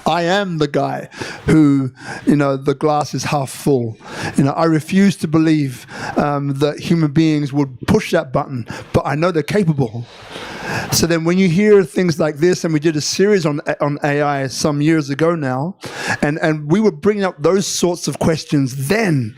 I am the guy who, the glass is half full. I refuse to believe that human beings would push that button, but I know they're capable. So then when you hear things like this, and we did a series on AI some years ago now, and we were bringing up those sorts of questions then.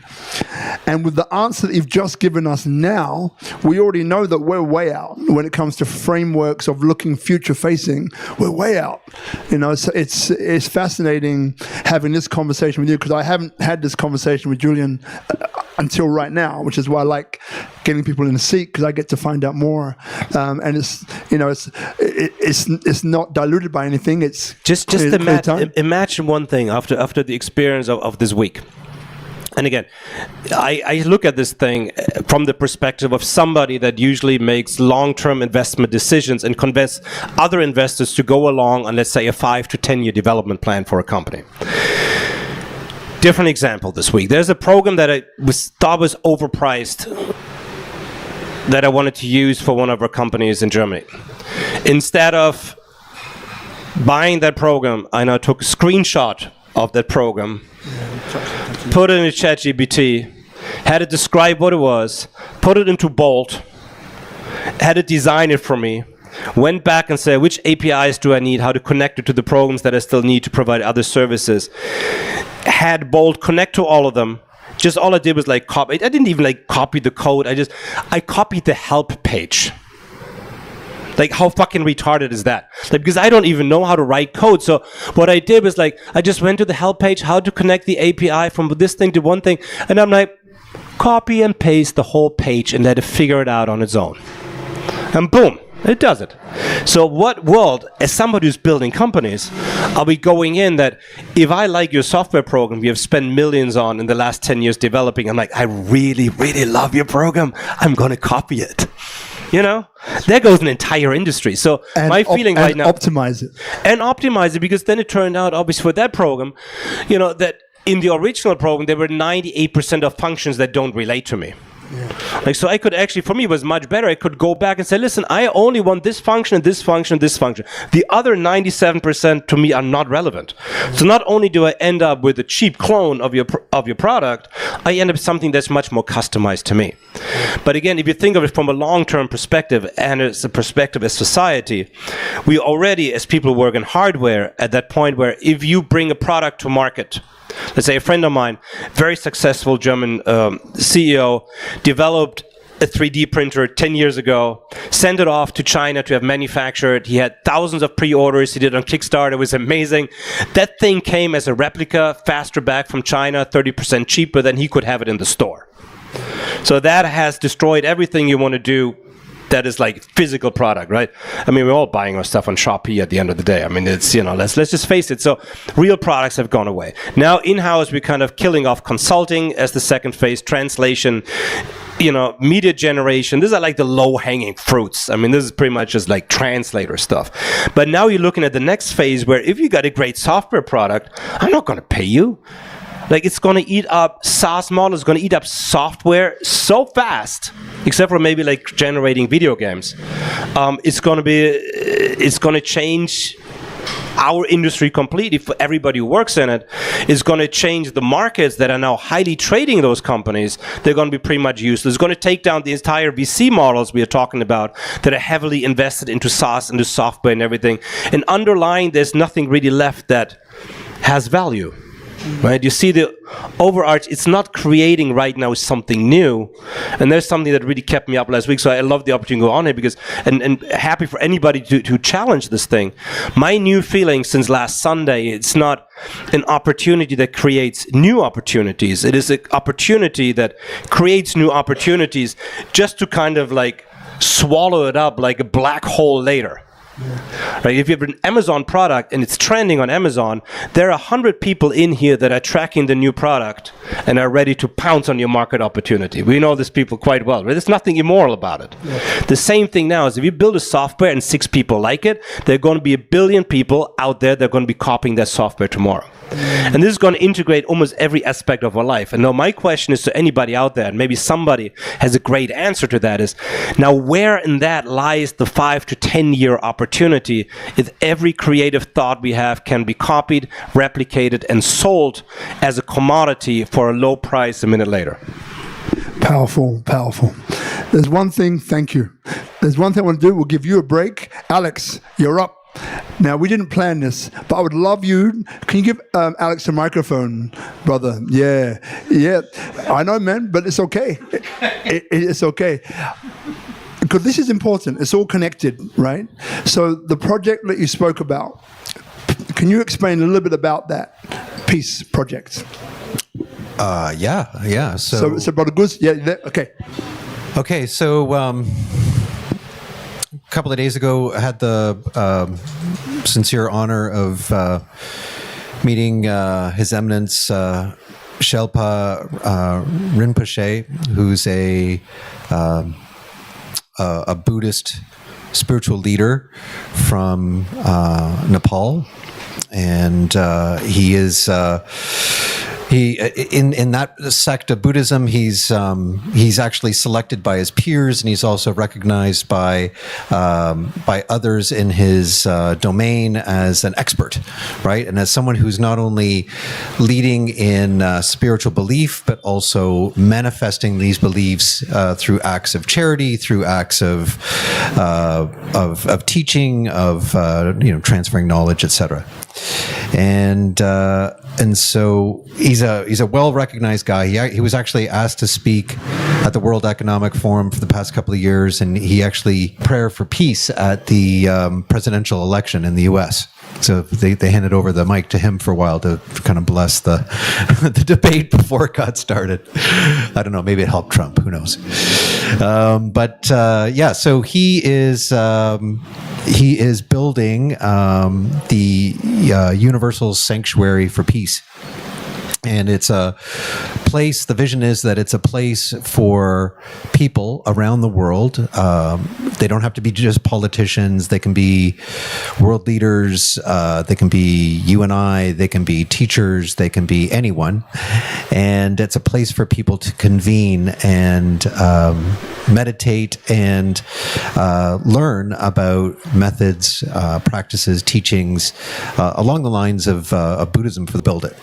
And with the answer that you've just given us now, we already know that we're way out when it comes to frameworks of looking future-facing. We're way out. So it's fascinating having this conversation with you, because I haven't had this conversation with Julien until right now, which is why I like getting people in the seat, because I get to find out more. And it's not diluted by anything. It's just imagine one thing after the experience of this week. And again, I look at this thing from the perspective of somebody that usually makes long-term investment decisions and convince other investors to go along on, let's say, a 5 to 10 year development plan for a company. Different example this week. There's a program that I thought was overpriced that I wanted to use for one of our companies in Germany. Instead of buying that program, I now took a screenshot of that program, put it in ChatGPT, had it describe what it was, put it into bold, had it design it for me, went back and said, which APIs do I need, how to connect it to the programs that I still need to provide other services. Had bold connect to all of them. Just all I did was copy. I didn't even copy the code. I copied the help page. How fucking retarded is that? Because I don't even know how to write code. So what I did was I just went to the help page, how to connect the API from this thing to one thing. And I'm copy and paste the whole page and let it figure it out on its own. And boom, it does it. So what world, as somebody who's building companies, are we going in that if I like your software program you have spent millions on in the last 10 years developing, I'm I really, really love your program, I'm going to copy it. There goes an entire industry. So my feeling right now... optimize it. And optimize it, because then it turned out, obviously, for that program, that in the original program, there were 98% of functions that don't relate to me. Yeah. So I could actually, for me, it was much better. I could go back and say, listen, I only want this function, this function, this function. The other 97% to me are not relevant. Mm-hmm. So not only do I end up with a cheap clone of your product, I end up with something that's much more customized to me. But again, if you think of it from a long-term perspective and as a perspective as society, we already, as people who work in hardware, at that point where if you bring a product to market, let's say a friend of mine, very successful German CEO, developed a 3D printer 10 years ago, sent it off to China to have manufactured. He had thousands of pre-orders. He did it on Kickstarter. It was amazing. That thing came as a replica, faster back from China, 30% cheaper than he could have it in the store. So that has destroyed everything you want to do that is physical product, right? I mean, we're all buying our stuff on Shopee at the end of the day. I mean, it's, let's just face it. So real products have gone away. Now in-house, we're kind of killing off consulting as the second phase, translation, media generation. These are the low-hanging fruits. I mean, this is pretty much just translator stuff. But now you're looking at the next phase where if you got a great software product, I'm not going to pay you. Like, it's going to eat up SaaS model, it's going to eat up software so fast, except for maybe like generating video games. It's going to change our industry completely for everybody who works in it. Is going to change the markets that are now highly trading those companies. They're going to be pretty much useless. It's going to take down the entire VC models we are talking about that are heavily invested into SaaS, into software and everything. And underlying, there's nothing really left that has value. Right? You see the overarch, it's not creating right now something new. And there's something that really kept me up last week. So I love the opportunity to go on here because, and happy for anybody to challenge this thing. My new feeling since last Sunday, it's not an opportunity that creates new opportunities. It is an opportunity that creates new opportunities just to kind of like swallow it up like a black hole later. Right? If you have an Amazon product and it's trending on Amazon, there are 100 people in here that are tracking the new product and are ready to pounce on your market opportunity. We know these people quite well. Right? There's nothing immoral about it. Yeah. The same thing now is if you build a software and 6 people like it, there are going to be 1 billion people out there that are going to be copying that software tomorrow. And this is going to integrate almost every aspect of our life. And now my question is to anybody out there, and maybe somebody has a great answer to that, is now where in that lies the 5 to 10 year opportunity if every creative thought we have can be copied, replicated, and sold as a commodity for a low price a minute later? Powerful, powerful. There's one thing, thank you. There's one thing I want to do. We'll give you a break. Alex, you're up. Now, we didn't plan this, but I would love you. Can you give Alex a microphone, brother? Yeah. I know, man, but it's okay. It's okay. Because this is important. It's all connected, right? So the project that you spoke about, can you explain a little bit about that Peace project? Yeah. So Brother Goose, okay. Okay, so a couple of days ago, I had the sincere honor of meeting His Eminence Shelpa Rinpoche, who's a Buddhist spiritual leader from Nepal, and he is. In that sect of Buddhism, he's actually selected by his peers, and he's also recognized by others in his domain as an expert, right? And as someone who's not only leading in spiritual belief, but also manifesting these beliefs through acts of charity, through acts of teaching, of transferring knowledge, etc. And so he's a well-recognized guy. He was actually asked to speak at the World Economic Forum for the past couple of years, and he actually prayer for peace at the presidential election in the U.S. So they handed over the mic to him for a while to kind of bless the the debate before it got started. I don't know, maybe it helped Trump. Who knows? So he is building the Universal Sanctuary for Peace. And it's a place, the vision is that it's a place for people around the world. They don't have to be just politicians. They can be world leaders. They can be you and I. They can be teachers. They can be anyone. And it's a place for people to convene and meditate and learn about methods, practices, teachings along the lines of Buddhism for the build it.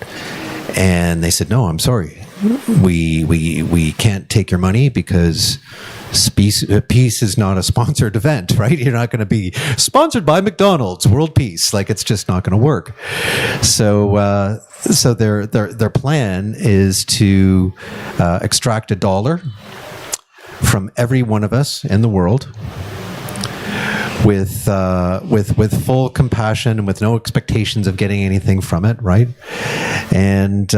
And they said, no, I'm sorry. We can't take your money because peace is not a sponsored event, right? You're not going to be sponsored by McDonald's, World Peace. Like, it's just not going to work. So their plan is to extract $1 from every one of us in the world, with full compassion and with no expectations of getting anything from it, right? And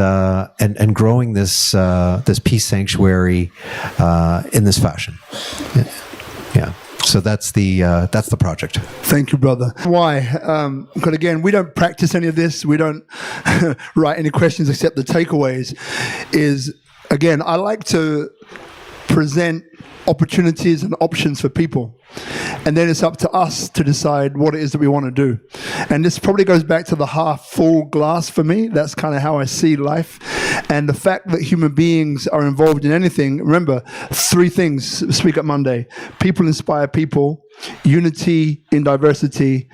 growing this peace sanctuary in this fashion. Yeah. So that's the project. Thank you, brother. Why? Because again, we don't practice any of this. We don't write any questions except the takeaways. Is again, I like to present opportunities and options for people. And then it's up to us to decide what it is that we want to do. And this probably goes back to the half full glass for me. That's kind of how I see life. And the fact that human beings are involved in anything, remember, 3 things, Speak Up Monday: people inspire people, unity in diversity,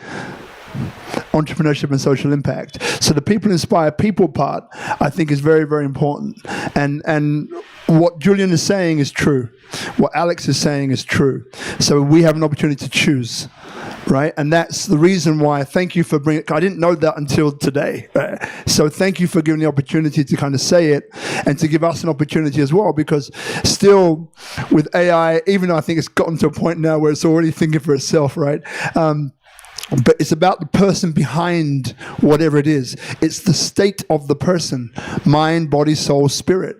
entrepreneurship and social impact. So the people inspire people part, I think, is very, very important. And what Julien is saying is true. What Alex is saying is true. So we have an opportunity to choose, right? And that's the reason why. Thank you for bringing. I didn't know that until today. So thank you for giving the opportunity to kind of say it, and to give us an opportunity as well. Because still, with AI, even though I think it's gotten to a point now where it's already thinking for itself, right? But it's about the person behind whatever it is. It's the state of the person: mind, body, soul, spirit.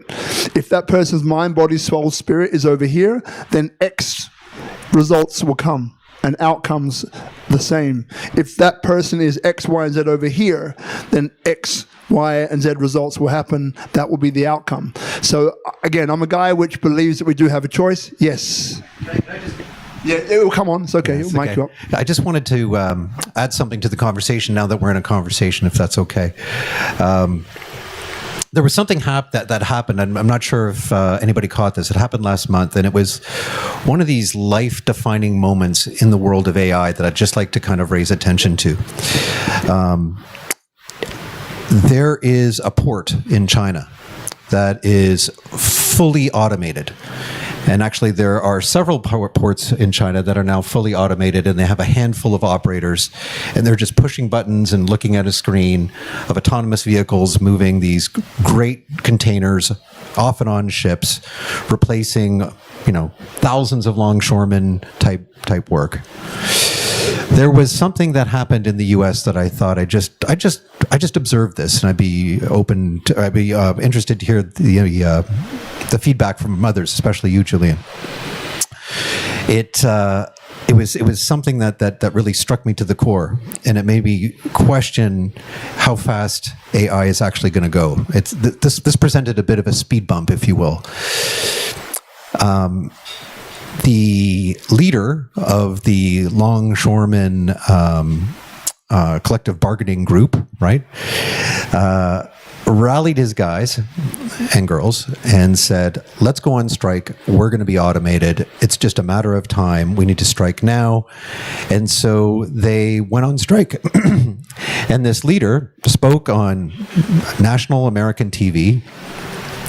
If that person's mind, body, soul, spirit is over here, then X results will come and outcomes the same. If that person is X, Y, and Z over here, then X, Y, and Z results will happen. That will be the outcome. So again, I'm a guy which believes that we do have a choice. Yes. Yeah, it will come on. It's okay. It'll mic you up. I just wanted to add something to the conversation now that we're in a conversation, if that's okay. There was something that happened, and I'm not sure if anybody caught this. It happened last month, and it was one of these life-defining moments in the world of AI that I'd just like to kind of raise attention to. There is a port in China that is fully automated. And actually, there are several ports in China that are now fully automated, and they have a handful of operators, and they're just pushing buttons and looking at a screen of autonomous vehicles moving these great containers off and on ships, replacing, thousands of longshoremen type work. There was something that happened in the U.S. that I thought I just observed this, and I'd be interested to hear the feedback from others, especially you, Julien. It was something that really struck me to the core, and it made me question how fast AI is actually going to go. This presented a bit of a speed bump, if you will. The leader of the longshoremen collective bargaining group, right, rallied his guys and girls and said, let's go on strike. We're going to be automated. It's just a matter of time. We need to strike now. And so they went on strike. And this leader spoke on national American TV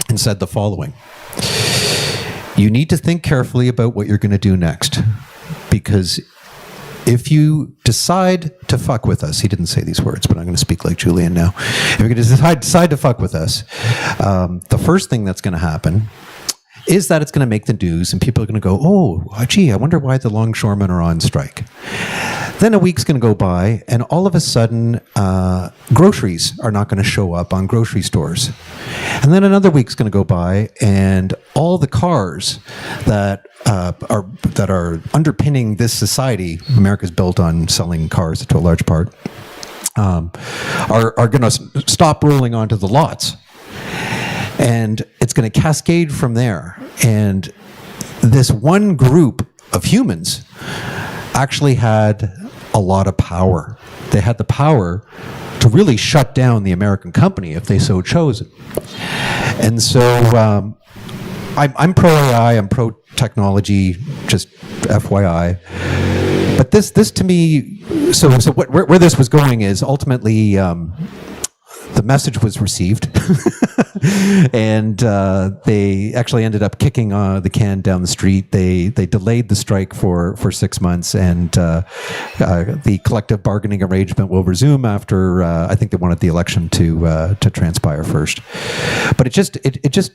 and said the following: you need to think carefully about what you're going to do next, because if you decide to fuck with us, he didn't say these words, but I'm going to speak like Julien now. If you're going to decide to fuck with us, the first thing that's going to happen is that it's going to make the news, and people are going to go, oh, gee, I wonder why the longshoremen are on strike. Then a week's going to go by, and all of a sudden, groceries are not going to show up on grocery stores. And then another week's going to go by, and all the cars that are underpinning this society, America's built on selling cars to a large part, are going to stop rolling onto the lots. And it's going to cascade from there. And this one group of humans actually had a lot of power. They had the power to really shut down the American company if they so chose it. And so I'm pro-AI, I'm pro-technology, just FYI. But this to me, so where this was going is ultimately the message was received, and they actually ended up kicking the can down the street. They delayed the strike for 6 months, and the collective bargaining arrangement will resume after I think they wanted the election to transpire first. But it just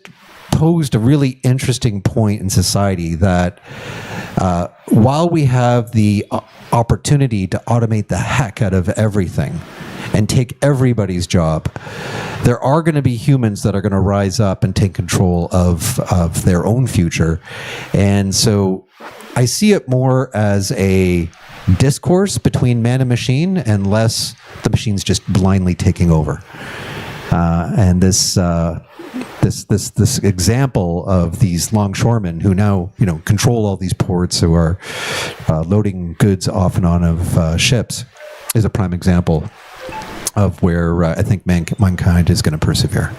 posed a really interesting point in society that while we have the opportunity to automate the heck out of everything and take everybody's job, there are going to be humans that are going to rise up and take control of their own future. And so I see it more as a discourse between man and machine, and less the machine's just blindly taking over. And this example of these longshoremen who now control all these ports, who are loading goods off and on of ships, is a prime example of where I think mankind is going to persevere.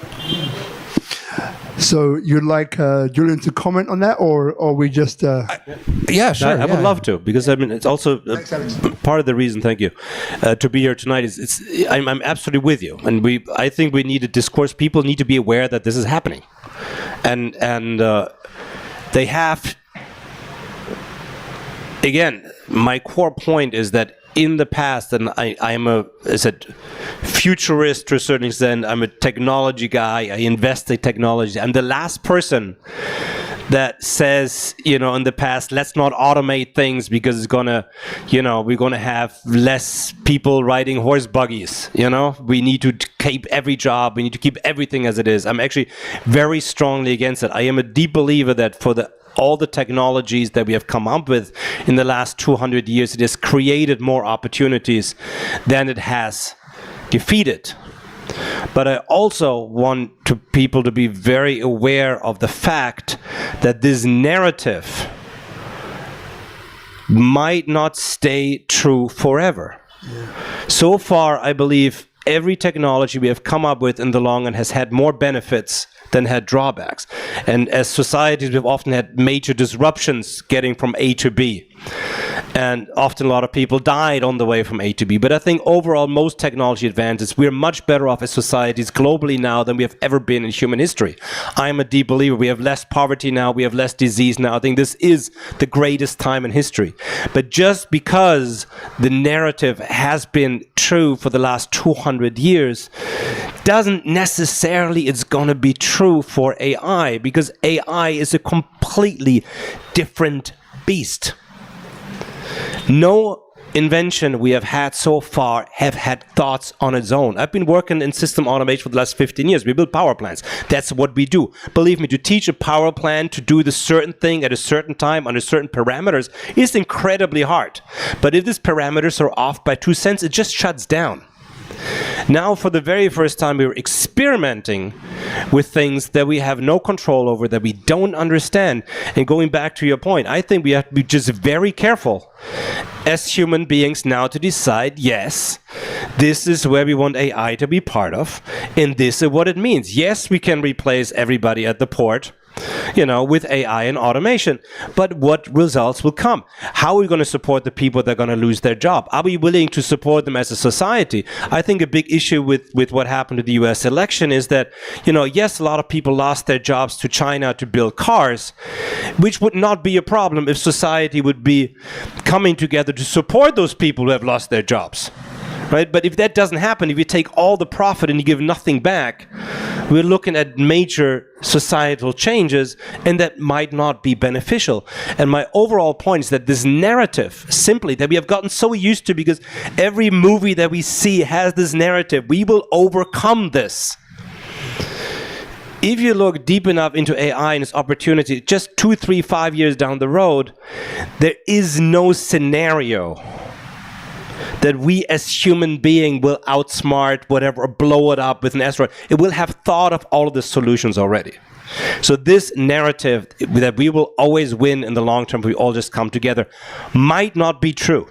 So you'd like Julien to comment on that, or we just? Yeah, sure. I would love to, because I mean it's also Thanks, Alex. part of the reason. Thank you to be here tonight. I'm absolutely with you, and I think we need a discourse. People need to be aware that this is happening, and they have. Again, my core point is that in the past, and I'm a futurist to a certain extent. I'm a technology guy. I invest in technology. I'm the last person that says, in the past, let's not automate things because it's gonna, we're gonna have less people riding horse buggies. We need to keep every job. We need to keep everything as it is. I'm actually very strongly against it. I am a deep believer that for all the technologies that we have come up with in the last 200 years, it has created more opportunities than it has defeated. But I also want people to be very aware of the fact that this narrative might not stay true forever. Yeah. So far, I believe every technology we have come up with in the long run has had more benefits than had drawbacks. And as societies, we've often had major disruptions getting from A to B. And often a lot of people died on the way from A to B. But I think overall, most technology advances, we're much better off as societies globally now than we have ever been in human history. I'm a deep believer. We have less poverty now. We have less disease now. I think this is the greatest time in history. But just because the narrative has been true for the last 200 years, doesn't necessarily it's going to be true for AI, because AI is a completely different beast. No invention we have had so far have had thoughts on its own. I've been working in system automation for the last 15 years. We build power plants. That's what we do. Believe me, to teach a power plant to do the certain thing at a certain time under certain parameters is incredibly hard. But if these parameters are off by 2 cents, it just shuts down. Now, for the very first time, we're experimenting with things that we have no control over, that we don't understand. And going back to your point, I think we have to be just very careful as human beings now to decide, yes, this is where we want AI to be part of, and this is what it means. Yes, we can replace everybody at the port, with AI and automation. But what results will come? How are we going to support the people that are going to lose their job? Are we willing to support them as a society? I think a big issue with what happened to the US election is that, yes, a lot of people lost their jobs to China to build cars, which would not be a problem if society would be coming together to support those people who have lost their jobs. Right? But if that doesn't happen, if you take all the profit and you give nothing back, we're looking at major societal changes, and that might not be beneficial. And my overall point is that this narrative, simply, that we have gotten so used to, because every movie that we see has this narrative, we will overcome this. If you look deep enough into AI and its opportunity, just 2, 3, 5 years down the road, there is no scenario that we as human being will outsmart whatever or blow it up with an asteroid. It will have thought of all of the solutions already. So this narrative that we will always win in the long term, we all just come together, might not be true.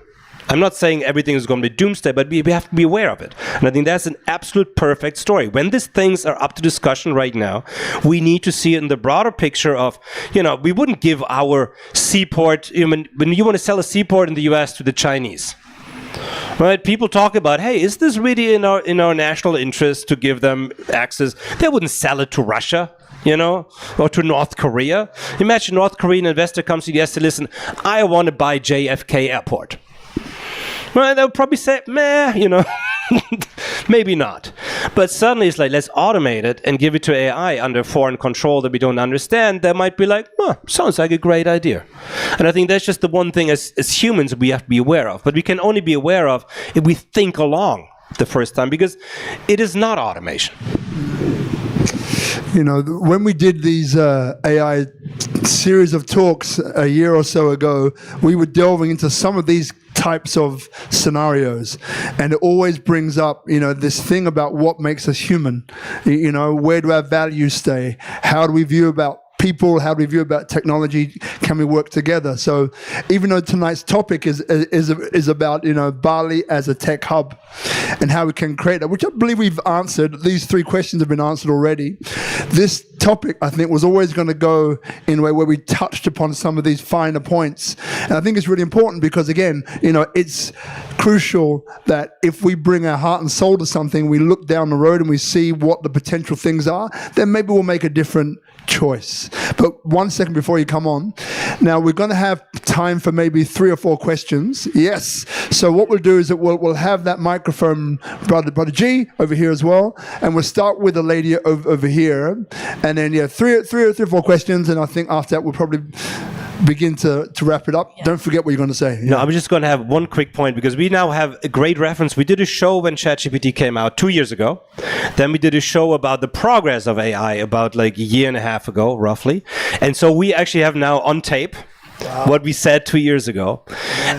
I'm not saying everything is going to be doomsday, but we have to be aware of it. And I think that's an absolute perfect story. When these things are up to discussion right now, we need to see it in the broader picture of, we wouldn't give our seaport, when you want to sell a seaport in the US to the Chinese, right? People talk about, hey, is this really in our national interest to give them access? They wouldn't sell it to Russia, or to North Korea. Imagine North Korean investor comes to you and says, listen, I want to buy JFK Airport. Well, they'll probably say, meh, maybe not. But suddenly it's like, let's automate it and give it to AI under foreign control that we don't understand. They might be like, sounds like a great idea. And I think that's just the one thing as humans we have to be aware of. But we can only be aware of if we think along the first time, because it is not automation. When we did these AI series of talks a year or so ago, we were delving into some of these types of scenarios, and it always brings up this thing about what makes us human. Where do our values stay? How do we view about people? How do we view about technology? Can we work together? So even though tonight's topic is about, you know, Bali as a tech hub and how we can create that, which I believe we've answered. These 3 questions have been answered already. This topic, I think, was always going to go in a way where we touched upon some of these finer points. And I think it's really important because, again, you know, it's crucial that if we bring our heart and soul to something, we look down the road and we see what the potential things are, then maybe we'll make a different choice. But 1 second before you come on, now we're going to have time for maybe 3 or 4 questions. Yes. So what we'll do is that we'll have that microphone, brother G, over here as well, and we'll start with the lady over here, and then 3 or 4 questions, and I think after that we'll probably begin to wrap it up. Yeah. Don't forget what you're going to say. No, I'm just going to have one quick point because we now have a great reference. We did a show when ChatGPT came out 2 years ago. Then we did a show about the progress of AI about like a year and a half ago, roughly. And so we actually have now on tape what we said 2 years ago.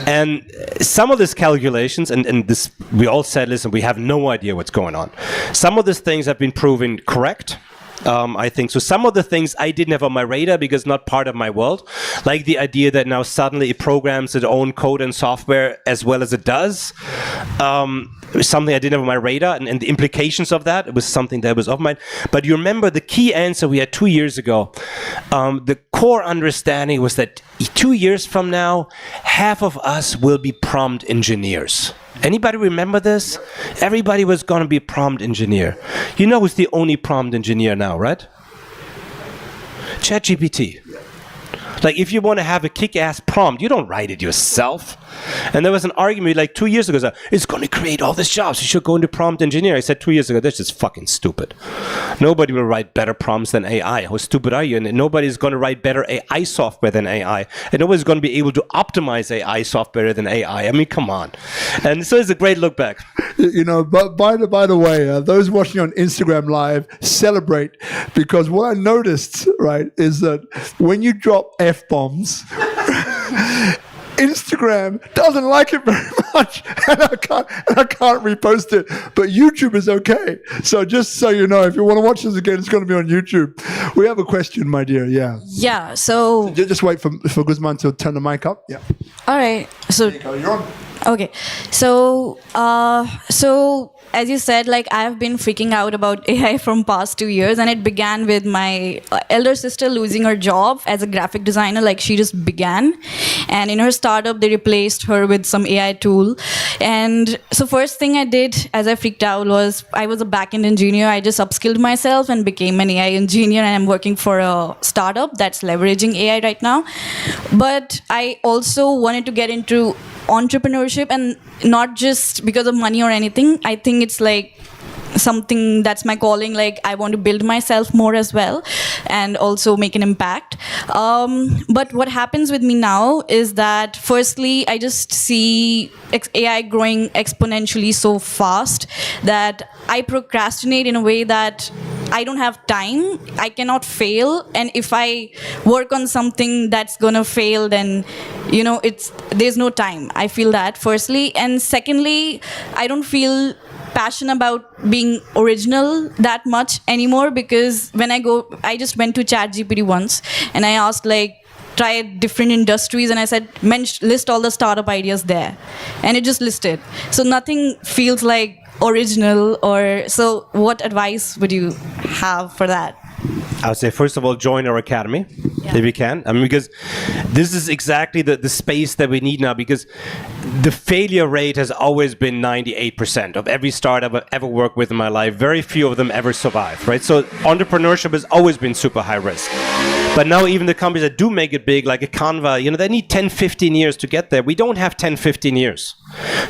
And some of these calculations, and this, we all said, listen, we have no idea what's going on. Some of these things have been proven correct. I think so. Some of the things I didn't have on my radar because not part of my world, like the idea that now suddenly it programs its own code and software as well as it does. Something I didn't have on my radar, and the implications of that, it was something that was off my mind. But you remember the key answer we had 2 years ago. The core understanding was that 2 years from now, half of us will be prompt engineers. Anybody remember this? Everybody was going to be a prompt engineer. You know who's the only prompt engineer now, right? ChatGPT. Like, if you want to have a kick-ass prompt, you don't write it yourself. And there was an argument like 2 years ago, so, it's going to create all these jobs. You should go into prompt engineering. I said 2 years ago, this is fucking stupid. Nobody will write better prompts than AI. How stupid are you? And nobody's going to write better AI software than AI. And nobody's going to be able to optimize AI software than AI. I mean, come on. And so it's a great look back. You know, but by the way, those watching on Instagram Live, celebrate, because what I noticed, right, is that when you drop F-bombs, Instagram doesn't like it very much, and I can't repost it. But YouTube is okay. So just so you know, if you want to watch this again, it's going to be on YouTube. We have a question, my dear. Yeah. Yeah. So just wait for Guzman to turn the mic up. Yeah. All right. So there you go. You're on. Okay. So as you said, like, I've been freaking out about AI from past 2 years, and it began with my elder sister losing her job as a graphic designer. Like, she just began, and in her startup, they replaced her with some AI tool. And so first thing I did as I freaked out was I was a back-end engineer. I just upskilled myself and became an AI engineer, and I'm working for a startup that's leveraging AI right now. But I also wanted to get into entrepreneurship, and not just because of money or anything. I think it's like something that's my calling. Like, I want to build myself more as well and also make an impact. But what happens with me now is that firstly, I just see AI growing exponentially so fast that I procrastinate in a way that I don't have time. I cannot fail. And if I work on something that's gonna fail, then, you know, there's no time. I feel that, firstly. And secondly, I don't feel passionate about being original that much anymore, because when I just went to ChatGPT once and I asked, like, try different industries, and I said, list all the startup ideas there, and it just listed. So nothing feels like original. Or so what advice would you have for that? I would say, first of all, join our academy, if you can. I mean, because this is exactly the space that we need now, because the failure rate has always been 98% of every startup I've ever worked with in my life. Very few of them ever survive, right? So entrepreneurship has always been super high risk. But now even the companies that do make it big, like a Canva, you know, they need 10, 15 years to get there. We don't have 10, 15 years.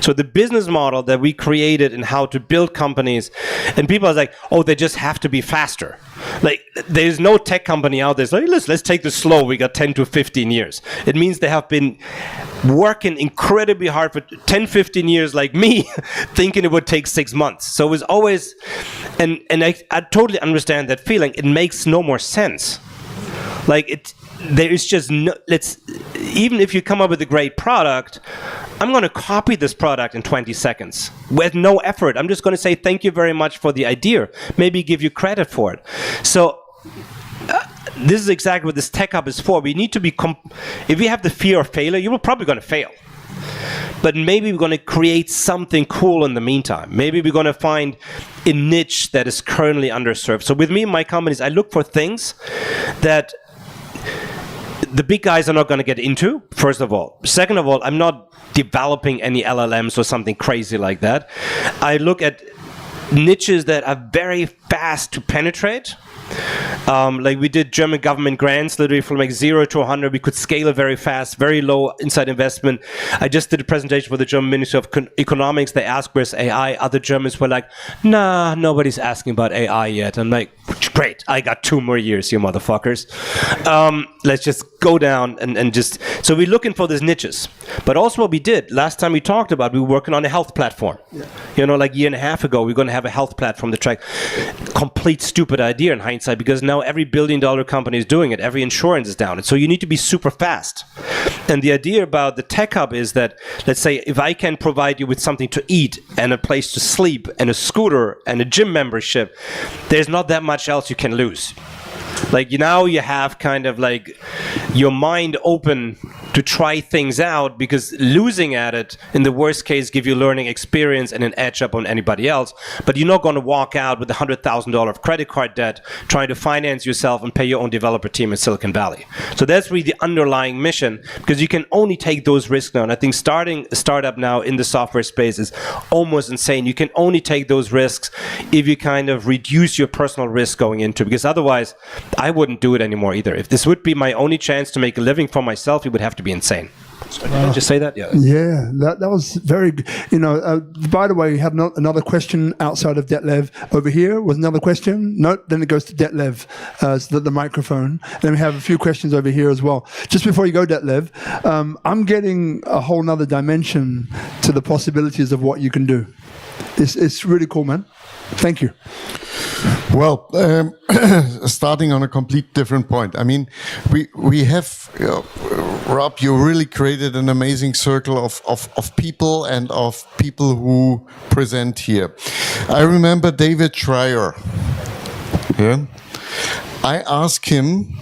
So the business model that we created and how to build companies, and people are like, oh, they just have to be faster. Like, there's no tech company out there that's like, let's take this slow. We got 10 to 15 years. It means they have been working incredibly hard for 10, 15 years, like me, thinking it would take 6 months. So it was always, and I totally understand that feeling. It makes no more sense. Like, there is just no, even if you come up with a great product, I'm going to copy this product in 20 seconds with no effort. I'm just going to say, thank you very much for the idea. Maybe give you credit for it. So this is exactly what this tech hub is for. We need to be, if we have the fear of failure, you're probably going to fail. But maybe we're going to create something cool in the meantime. Maybe we're going to find a niche that is currently underserved. So with me and my companies, I look for things that the big guys are not going to get into, first of all. Second of all, I'm not developing any LLMs or something crazy like that. I look at niches that are very fast to penetrate. Like we did German government grants, literally from like 0 to 100. We could scale it very fast, very low inside investment. I just did a presentation for the German Ministry of Economics. They asked, where's AI? Other Germans were like, nah, nobody's asking about AI yet. I'm like, great, I got 2 more years, you motherfuckers. Let's just go down and just... So we're looking for these niches. But also what we did, last time we talked about, we were working on a health platform. Yeah. You know, like a year and a half ago, we're going to have a health platform to track. Complete stupid idea in hindsight, because now every billion-dollar company is doing it. Every insurance is down it. So you need to be super fast. And the idea about the tech hub is that, let's say, if I can provide you with something to eat and a place to sleep and a scooter and a gym membership, there's not that much else you can lose. Like now you have kind of like your mind open to try things out, because losing at it in the worst case give you learning experience and an edge up on anybody else. But you're not going to walk out with $100,000 of credit card debt trying to finance yourself and pay your own developer team in Silicon Valley. So that's really the underlying mission, because you can only take those risks now. And I think starting a startup now in the software space is almost insane. You can only take those risks if you kind of reduce your personal risk going into it, because otherwise I wouldn't do it anymore either. If this would be my only chance to make a living for myself, it would have to be insane. Did I just say that? Yeah. Yeah, that was very good. You know, by the way, we have another question outside of Detlev over here. Was another question? No, then it goes to Detlev, the microphone. Then we have a few questions over here as well. Just before you go, Detlev, I'm getting a whole nother dimension to the possibilities of what you can do. It's really cool, man. Thank you. Well, starting on a complete different point. I mean, we have, Rob, you really created an amazing circle of people and of people who present here. I remember David Schreier. Yeah, I asked him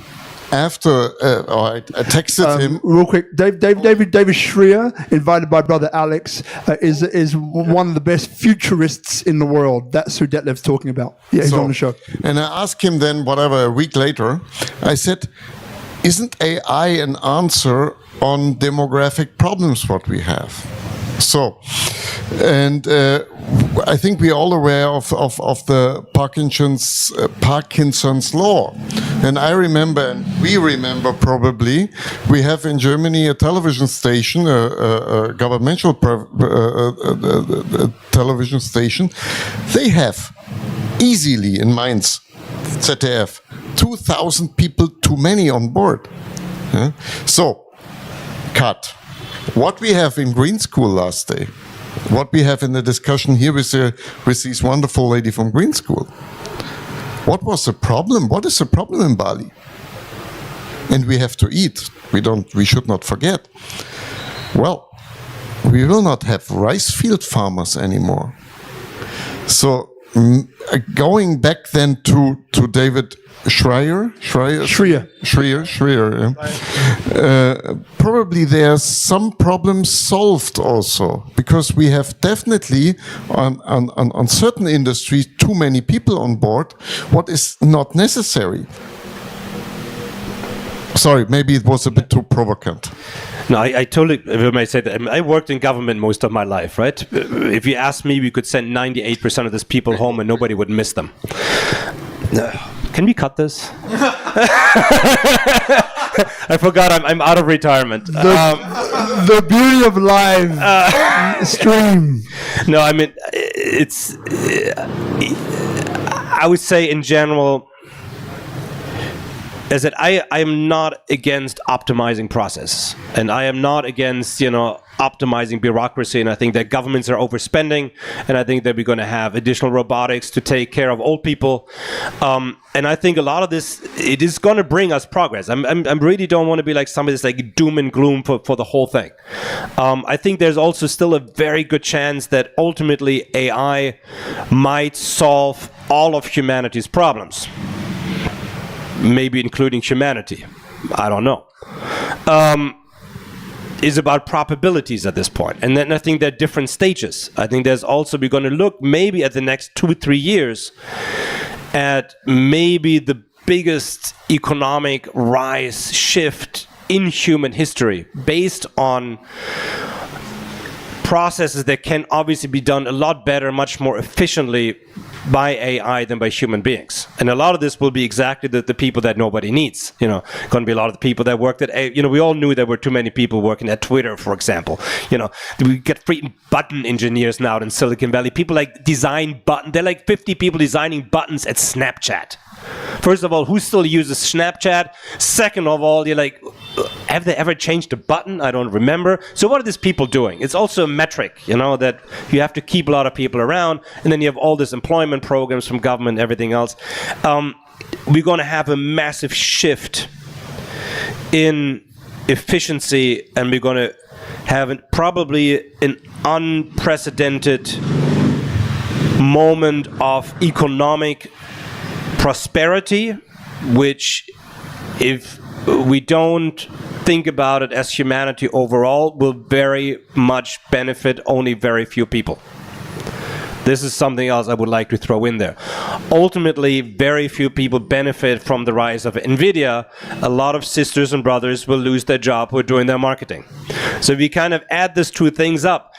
after, or I texted him. Real quick, David Schreier, invited by brother Alex, is one of the best futurists in the world. That's who Detlev's talking about. Yeah, he's on the show. And I asked him then, whatever, a week later, I said, isn't AI an answer on demographic problems what we have? So, and I think we're all aware of the Parkinson's law. And I remember, and we remember probably, we have in Germany a television station, a governmental television station. They have easily in Mainz, ZDF, 2,000 people too many on board. Yeah? So, cut. What we have in Green School last day, what we have in the discussion here with this wonderful lady from Green School. What was the problem? What is the problem in Bali? And we have to eat. We should not forget. Well, we will not have rice field farmers anymore. So going back then to David Schreier. Probably there's some problems solved also, because we have definitely on certain industries too many people on board, what is not necessary. Sorry, maybe it was a bit too provocant. No, I totally, if I may say that, I worked in government most of my life, right? If you asked me, we could send 98% of these people home and nobody would miss them. Can we cut this? I forgot I'm out of retirement. The beauty of live stream. No, I mean, it's, I would say in general, is that I am not against optimizing process, and I am not against, optimizing bureaucracy, and I think that governments are overspending, and I think that we're going to have additional robotics to take care of old people, and I think a lot of this, it is going to bring us progress. I really don't want to be like somebody that's like doom and gloom for the whole thing. I think there's also still a very good chance that ultimately AI might solve all of humanity's problems. maybe including humanity, I don't know, is about probabilities at this point. And then I think there are different stages. I think there's also, we're going to look maybe at the next 2-3 years at maybe the biggest economic rise shift in human history based on processes that can obviously be done a lot better, much more efficiently by AI than by human beings. And a lot of this will be exactly the people that nobody needs. Going to be a lot of the people that worked at, we all knew there were too many people working at Twitter, for example. We get freaking button engineers now in Silicon Valley. People like design buttons. They're like 50 people designing buttons at Snapchat. First of all, who still uses Snapchat? Second of all, you're like, have they ever changed a button? I don't remember. So what are these people doing? It's also a metric, that you have to keep a lot of people around, and then you have all these employment programs from government, everything else. We're going to have a massive shift in efficiency, and we're going to have probably an unprecedented moment of economic prosperity, which, if we don't think about it as humanity overall, will very much benefit only very few people. This is something else I would like to throw in there. Ultimately, very few people benefit from the rise of NVIDIA. A lot of sisters and brothers will lose their job who are doing their marketing. So if you kind of add these two things up,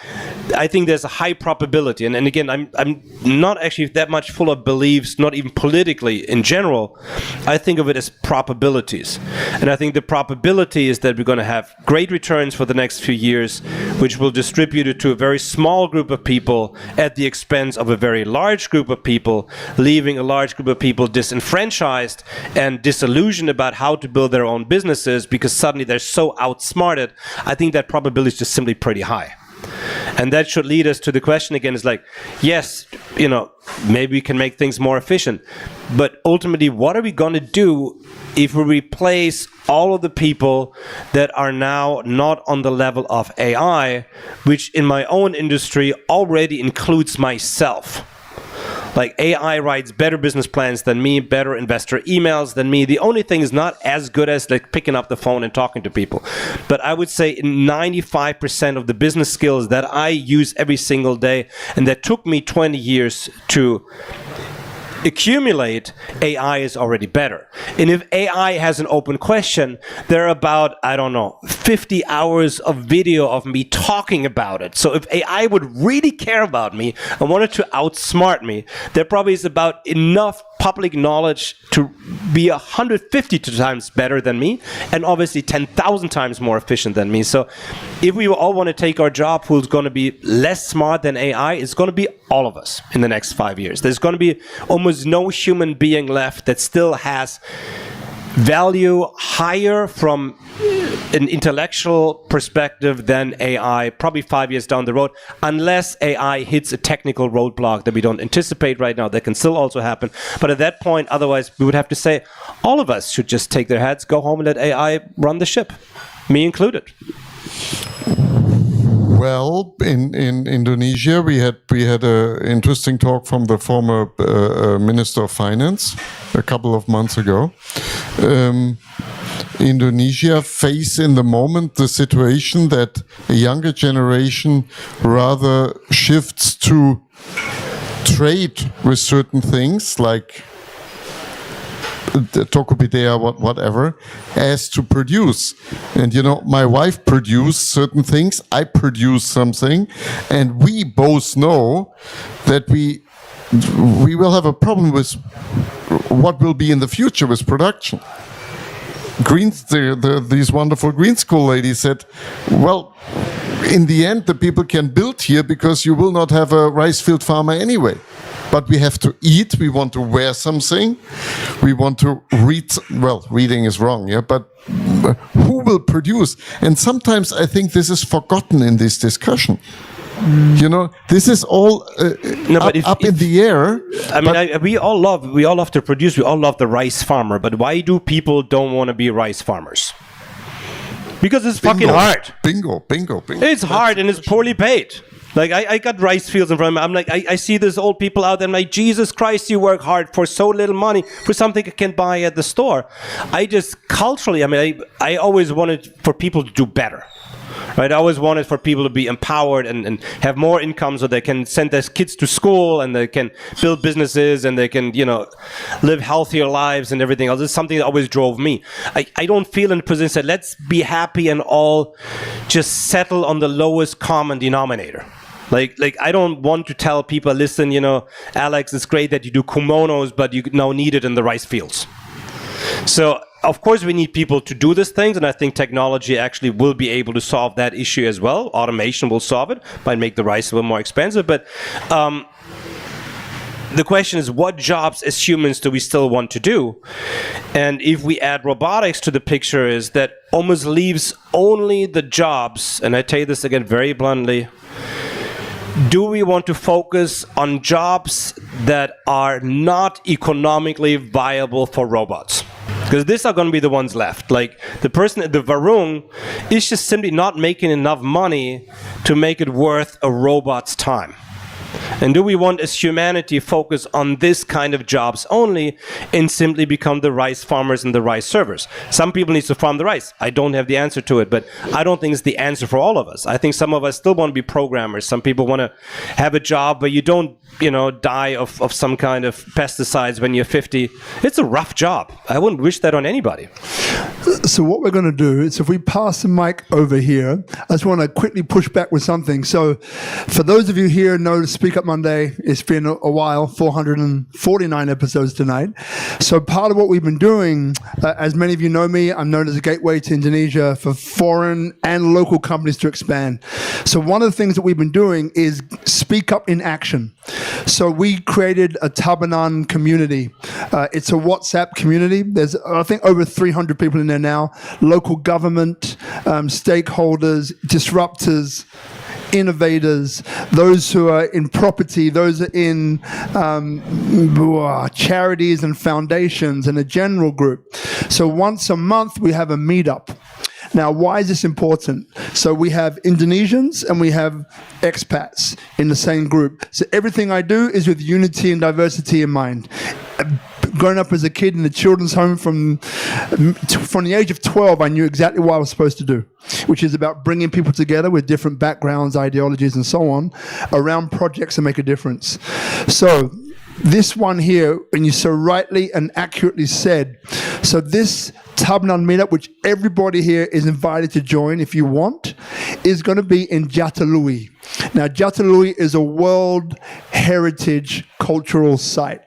I think there's a high probability. And again, I'm not actually that much full of beliefs, not even politically in general. I think of it as probabilities. And I think the probability is that we're going to have great returns for the next few years, which will distribute it to a very small group of people at the expense of a very large group of people, leaving a large group of people disenfranchised and disillusioned about how to build their own businesses because suddenly they're so outsmarted. I think that probability is just simply pretty high. And that should lead us to the question again, is like, yes, maybe we can make things more efficient, but ultimately, what are we going to do if we replace all of the people that are now not on the level of AI, which in my own industry already includes myself? Like, AI writes better business plans than me, better investor emails than me. The only thing is not as good as like picking up the phone and talking to people. But I would say 95% of the business skills that I use every single day and that took me 20 years to accumulate, AI is already better. And if AI has an open question, there are about, 50 hours of video of me talking about it. So if AI would really care about me and wanted to outsmart me, there probably is about enough public knowledge to be 150 times better than me, and obviously 10,000 times more efficient than me. So if we all want to take our job, who's going to be less smart than AI, it's going to be all of us in the next 5 years. There's going to be almost no human being left that still has value higher from an intellectual perspective than AI, probably 5 years down the road, unless AI hits a technical roadblock that we don't anticipate right now. That can still also happen. But at that point, otherwise, we would have to say all of us should just take their heads, go home, and let AI run the ship, me included. Well, in Indonesia, we had an interesting talk from the former Minister of Finance a couple of months ago. Indonesia face in the moment the situation that a younger generation rather shifts to trade with certain things like Tokopedia, whatever, as to produce. And my wife produced certain things, I produce something, and we both know that we will have a problem with what will be in the future with production. These wonderful green school ladies said, well, in the end, the people can build here because you will not have a rice field farmer anyway. But we have to eat, we want to wear something, we want to read. Well, reading is wrong, yeah, but who will produce? And sometimes I think this is forgotten in this discussion. This is all up in the air. I mean, we all love to produce. We all love the rice farmer. But why do people don't want to be rice farmers? Because it's fucking hard. Bingo. It's hard and it's poorly paid. Like I got rice fields in front of me. I'm like, I see these old people out there. I'm like, Jesus Christ, you work hard for so little money for something I can buy at the store. I just culturally, I mean, I always wanted for people to do better. Right, I always wanted for people to be empowered and have more income so they can send their kids to school and they can build businesses and they can, live healthier lives and everything else. It's something that always drove me. I don't feel in a position to say, let's be happy and all just settle on the lowest common denominator. Like I don't want to tell people, listen, Alex, it's great that you do kimonos, but you now need it in the rice fields. So, of course, we need people to do these things, and I think technology actually will be able to solve that issue as well. Automation will solve it, might make the rice a little more expensive, but the question is, what jobs as humans do we still want to do? And if we add robotics to the picture, is that almost leaves only the jobs, and I tell you this again very bluntly, do we want to focus on jobs that are not economically viable for robots? Because these are going to be the ones left. Like the person at the Varung is just simply not making enough money to make it worth a robot's time. And do we want as humanity focus on this kind of jobs only and simply become the rice farmers and the rice servers? Some people need to farm the rice. I don't have the answer to it, but I don't think it's the answer for all of us. I think some of us still want to be programmers. Some people want to have a job where you don't, die of some kind of pesticides when you're 50. It's a rough job. I wouldn't wish that on anybody. So what we're going to do is, if we pass the mic over here, I just want to quickly push back with something. So for those of you here know the Speak Up Monday, it's been a while, 449 episodes tonight. So part of what we've been doing, as many of you know me, I'm known as a gateway to Indonesia for foreign and local companies to expand. So one of the things that we've been doing is Speak Up in Action. So we created a Tabanan community. It's a WhatsApp community. There's, I think, over 300 people in there now. Local government, stakeholders, disruptors, innovators, those who are in property, those are in charities and foundations, and a general group. So once a month we have a meetup. Now, why is this important? So we have Indonesians and we have expats in the same group. So everything I do is with unity and diversity in mind. Growing up as a kid in the children's home from the age of 12, I knew exactly what I was supposed to do, which is about bringing people together with different backgrounds, ideologies, and so on, around projects that make a difference. So this one here, and you so rightly and accurately said, so this Tabanan meetup, which everybody here is invited to join if you want, is going to be in Jatilui. Now, Jatilui is a World Heritage Cultural Site.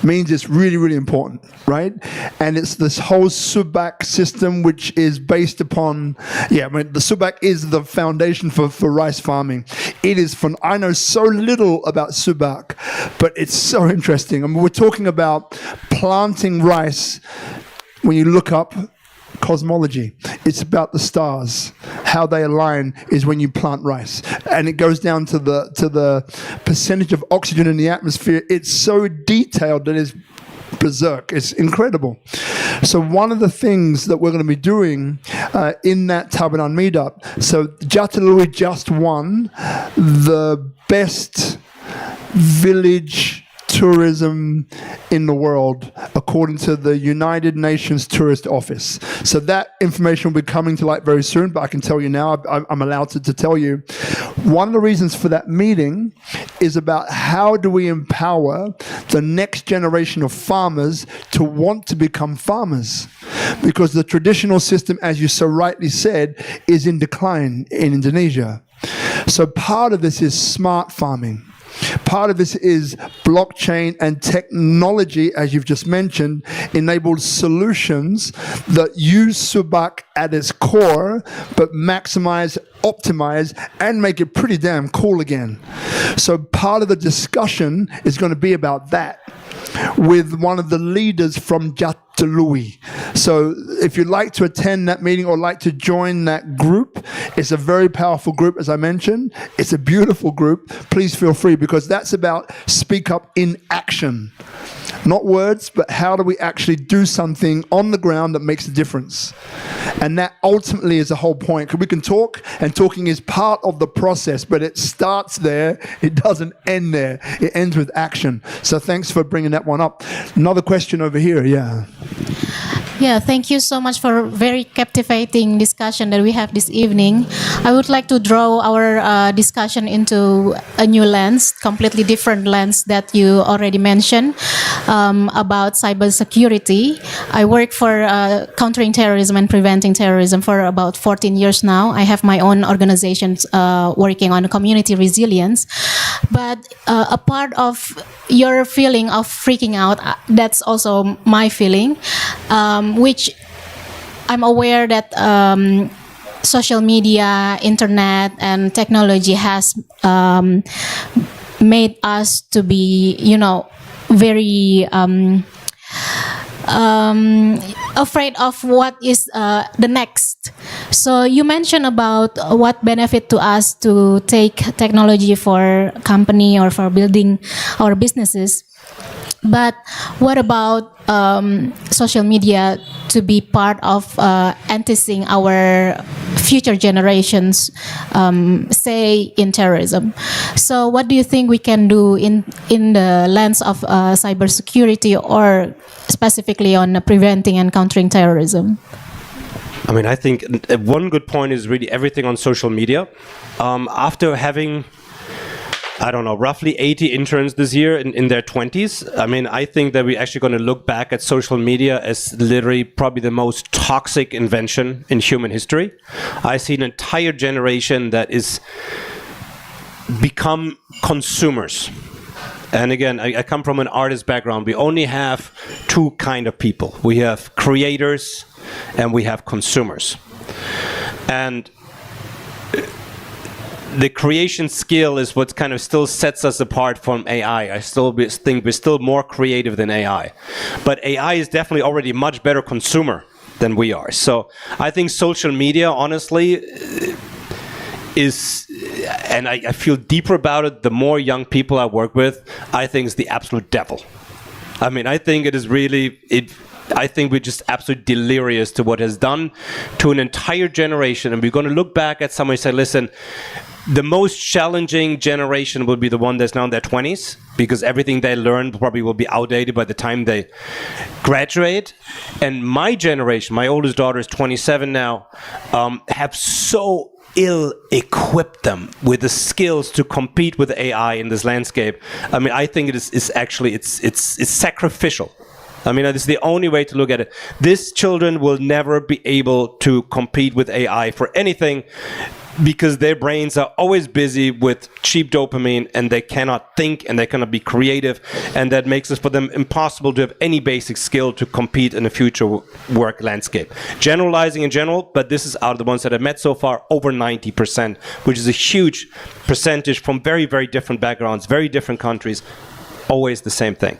Means it's really, really important, right? And it's this whole Subak system, which is based upon, the Subak is the foundation for rice farming. It is fun. I know so little about Subak, but it's so interesting. I mean, we're talking about planting rice. When you look up cosmology, it's about the stars. How they align is when you plant rice, and it goes down to the percentage of oxygen in the atmosphere. It's so detailed that it's berserk. It's incredible. So one of the things that we're going to be doing in that Tabanan meetup, so Jatilui just won the best village tourism in the world, according to the United Nations Tourist Office. So that information will be coming to light very soon, but I can tell you now, I'm allowed to tell you. One of the reasons for that meeting is about how do we empower the next generation of farmers to want to become farmers. Because the traditional system, as you so rightly said, is in decline in Indonesia. So part of this is smart farming. Part of this is blockchain and technology, as you've just mentioned, enabled solutions that use Subak at its core, but maximize, optimize, and make it pretty damn cool again. So part of the discussion is going to be about that, with one of the leaders from Jatilui. So if you'd like to attend that meeting or like to join that group, it's a very powerful group, as I mentioned. It's a beautiful group. Please feel free, because that's about Speak Up in action. Not words, but how do we actually do something on the ground that makes a difference? And that ultimately is the whole point. Because we can talk, and talking is part of the process, but it starts there. It doesn't end there. It ends with action. So thanks for bringing that one up. Another question over here. Yeah. Yeah, thank you so much for a very captivating discussion that we have this evening. I would like to draw our discussion into a new lens, completely different lens that you already mentioned, about cybersecurity. I work for countering terrorism and preventing terrorism for about 14 years now. I have my own organization working on community resilience. But a part of your feeling of freaking out, that's also my feeling. Which I'm aware that social media, internet, and technology has made us to be, very afraid of what is the next. So you mentioned about what benefit to us to take technology for company or for building our businesses. But what about social media to be part of enticing our future generations, say in terrorism? So what do you think we can do in the lens of cybersecurity, or specifically on preventing and countering terrorism? I mean, I think one good point is really everything on social media. After having, I don't know, roughly 80 interns this year in their 20s. I mean, I think that we're actually going to look back at social media as literally probably the most toxic invention in human history. I see an entire generation that is become consumers. And again, I come from an artist background. We only have two kind of people. We have creators and we have consumers. And the creation skill is what kind of still sets us apart from AI. I still think we're still more creative than AI. But AI is definitely already a much better consumer than we are. So I think social media, honestly, is, and I feel deeper about it, the more young people I work with, I think it's the absolute devil. I mean, I think it is really, I think we're just absolutely delirious to what it has done to an entire generation. And we're going to look back at somebody and say, listen, the most challenging generation will be the one that's now in their 20s, because everything they learned probably will be outdated by the time they graduate. And my generation, my oldest daughter is 27 now, have so ill-equipped them with the skills to compete with AI in this landscape. I mean, I think it is actually, it's sacrificial. I mean, it's the only way to look at it. These children will never be able to compete with AI for anything, because their brains are always busy with cheap dopamine, and they cannot think and they cannot be creative, and that makes it for them impossible to have any basic skill to compete in a future work landscape. Generalizing in general, but this is out of the ones that I've met so far, over 90%, which is a huge percentage from very, very different backgrounds, very different countries. Always the same thing.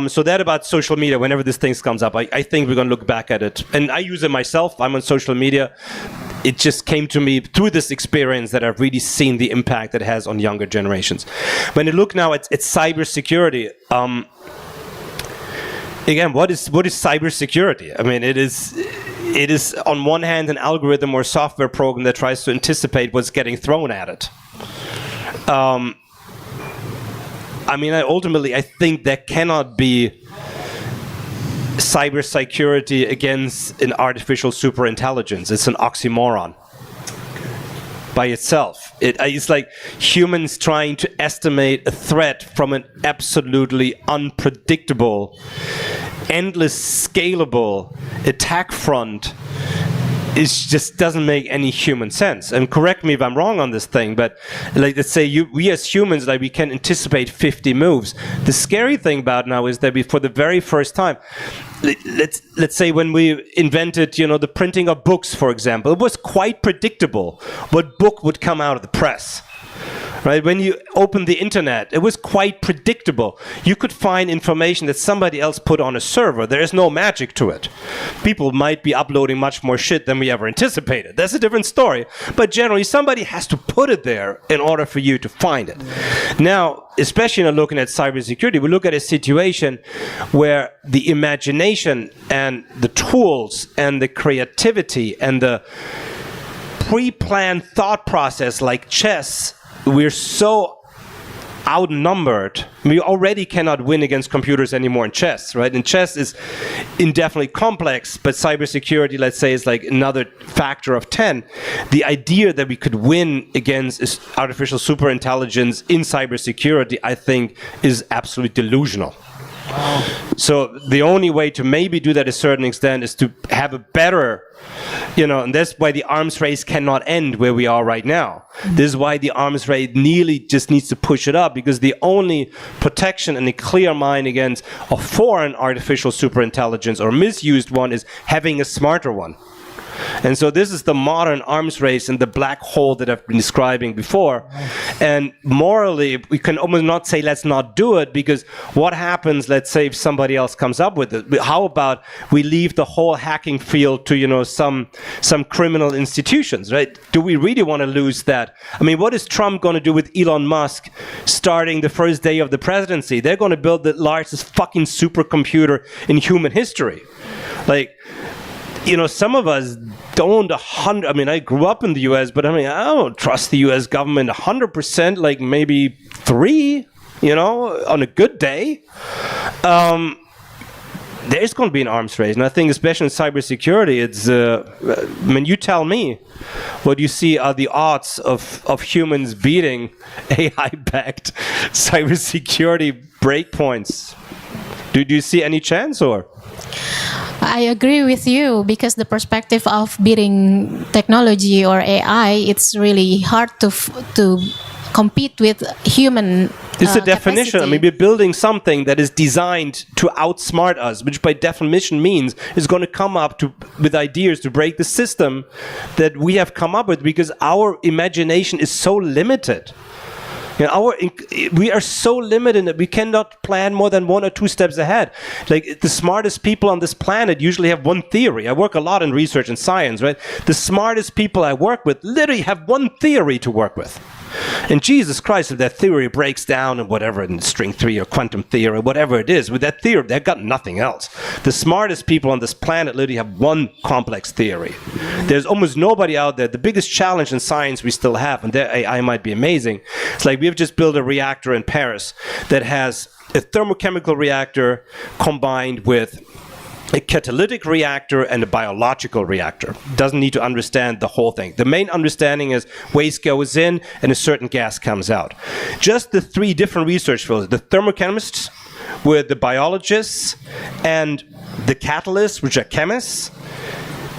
So that about social media, whenever this thing comes up, I think we're going to look back at it. And I use it myself. I'm on social media. It just came to me through this experience that I've really seen the impact it has on younger generations. When you look now at cybersecurity, again, what is cybersecurity? I mean, it is on one hand an algorithm or software program that tries to anticipate what's getting thrown at it. I mean, ultimately, I think there cannot be cybersecurity against an artificial superintelligence. It's an oxymoron by itself. It's like humans trying to estimate a threat from an absolutely unpredictable, endless, scalable attack front. It just doesn't make any human sense. And correct me if I'm wrong on this thing, but like, let's say we as humans, like, we can anticipate 50 moves. The scary thing about now is that we, for the very first time, let's say when we invented, the printing of books, for example, it was quite predictable what book would come out of the press. Right? When you open the internet, it was quite predictable. You could find information that somebody else put on a server. There is no magic to it. People might be uploading much more shit than we ever anticipated. That's a different story. But generally, somebody has to put it there in order for you to find it. Now, especially in looking at cybersecurity, we look at a situation where the imagination and the tools and the creativity and the pre-planned thought process like chess, we're so outnumbered. We already cannot win against computers anymore in chess, right? And chess is indefinitely complex, but cybersecurity, let's say, is like another factor of 10. The idea that we could win against artificial superintelligence in cybersecurity, I think, is absolutely delusional. Wow. So the only way to maybe do that to a certain extent is to have a better, and that's why the arms race cannot end where we are right now. This is why the arms race nearly just needs to push it up, because the only protection and a clear mind against a foreign artificial superintelligence or misused one is having a smarter one. And so this is the modern arms race and the black hole that I've been describing before. And morally, we can almost not say let's not do it, because what happens, let's say, if somebody else comes up with it? How about we leave the whole hacking field to, some criminal institutions, right? Do we really want to lose that? I mean, what is Trump going to do with Elon Musk starting the first day of the presidency? They're going to build the largest fucking supercomputer in human history. Like, some of us don't I grew up in the US, but I don't trust the US government 100%, like maybe 3, on a good day. There's going to be an arms race. And I think especially in cybersecurity, it's, you tell me, what you see are the odds of humans beating AI-backed cybersecurity breakpoints. Do you see any chance, or? I agree with you, because the perspective of beating technology or AI, it's really hard to compete with human It's a definition. capacity. We're building something that is designed to outsmart us, which by definition means is going to come up with ideas to break the system that we have come up with, because our imagination is so limited. We are so limited that we cannot plan more than 1 or 2 steps ahead. Like, the smartest people on this planet usually have one theory. I work a lot in research and science, right? The smartest people I work with literally have one theory to work with. And Jesus Christ, if that theory breaks down and whatever, in string theory or quantum theory, whatever it is, with that theory, they've got nothing else. The smartest people on this planet literally have one complex theory. There's almost nobody out there. The biggest challenge in science we still have, and their AI might be amazing, it's like we've just built a reactor in Paris that has a thermochemical reactor combined with a catalytic reactor and a biological reactor. Doesn't need to understand the whole thing. The main understanding is waste goes in and a certain gas comes out. Just the 3 different research fields, the thermochemists with the biologists and the catalysts, which are chemists,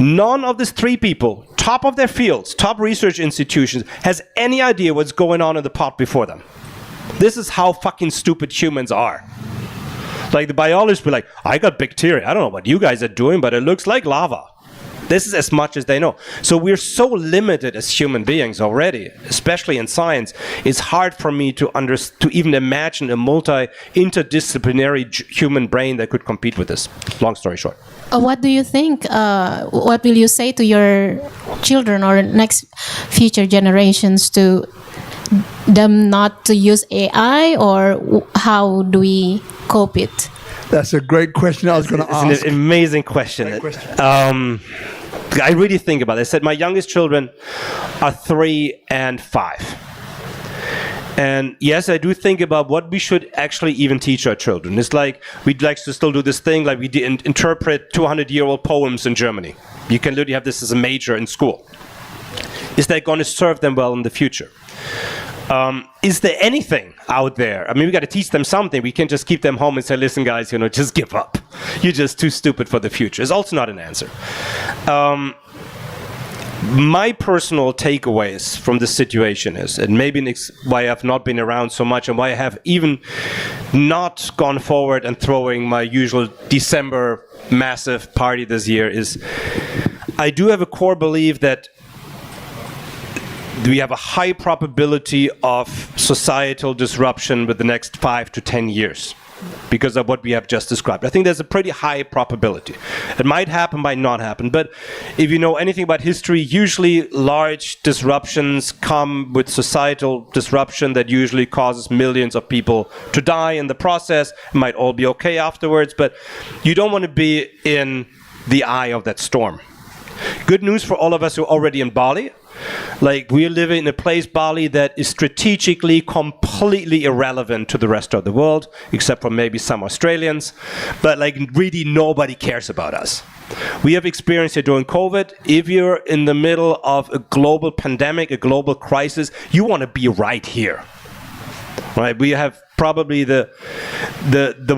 none of these 3 people, top of their fields, top research institutions, has any idea what's going on in the pot before them. This is how fucking stupid humans are. Like, the biologists were like, I got bacteria. I don't know what you guys are doing, but it looks like lava. This is as much as they know. So we're so limited as human beings already, especially in science. It's hard for me to even imagine a interdisciplinary human brain that could compete with this. Long story short. What do you think? What will you say to your children or next future generations to them not to use AI, or how do we cope it? That's a great question. I was going to ask. It's an amazing question. I really think about it. I said my youngest children are 3 and 5. And yes, I do think about what we should actually even teach our children. It's like we'd like to still do this thing, like we interpret 200-year-old poems in Germany. You can literally have this as a major in school. Is that going to serve them well in the future? Is there anything out there? I mean, we got to teach them something. We can't just keep them home and say, listen, guys, just give up. You're just too stupid for the future. It's also not an answer. My personal takeaways from this situation is, and maybe why I've not been around so much and why I have even not gone forward and throwing my usual December massive party this year, is I do have a core belief that we have a high probability of societal disruption with the next 5 to 10 years because of what we have just described. I think there's a pretty high probability. It might happen, might not happen. But if you know anything about history, usually large disruptions come with societal disruption that usually causes millions of people to die in the process. It might all be okay afterwards, but you don't want to be in the eye of that storm. Good news for all of us who are already in Bali. Like, we're living in a place, Bali, that is strategically completely irrelevant to the rest of the world, except for maybe some Australians. But like, really nobody cares about us. We have experienced it during COVID. If you're in the middle of a global pandemic, a global crisis, you want to be right here. Right? We have probably the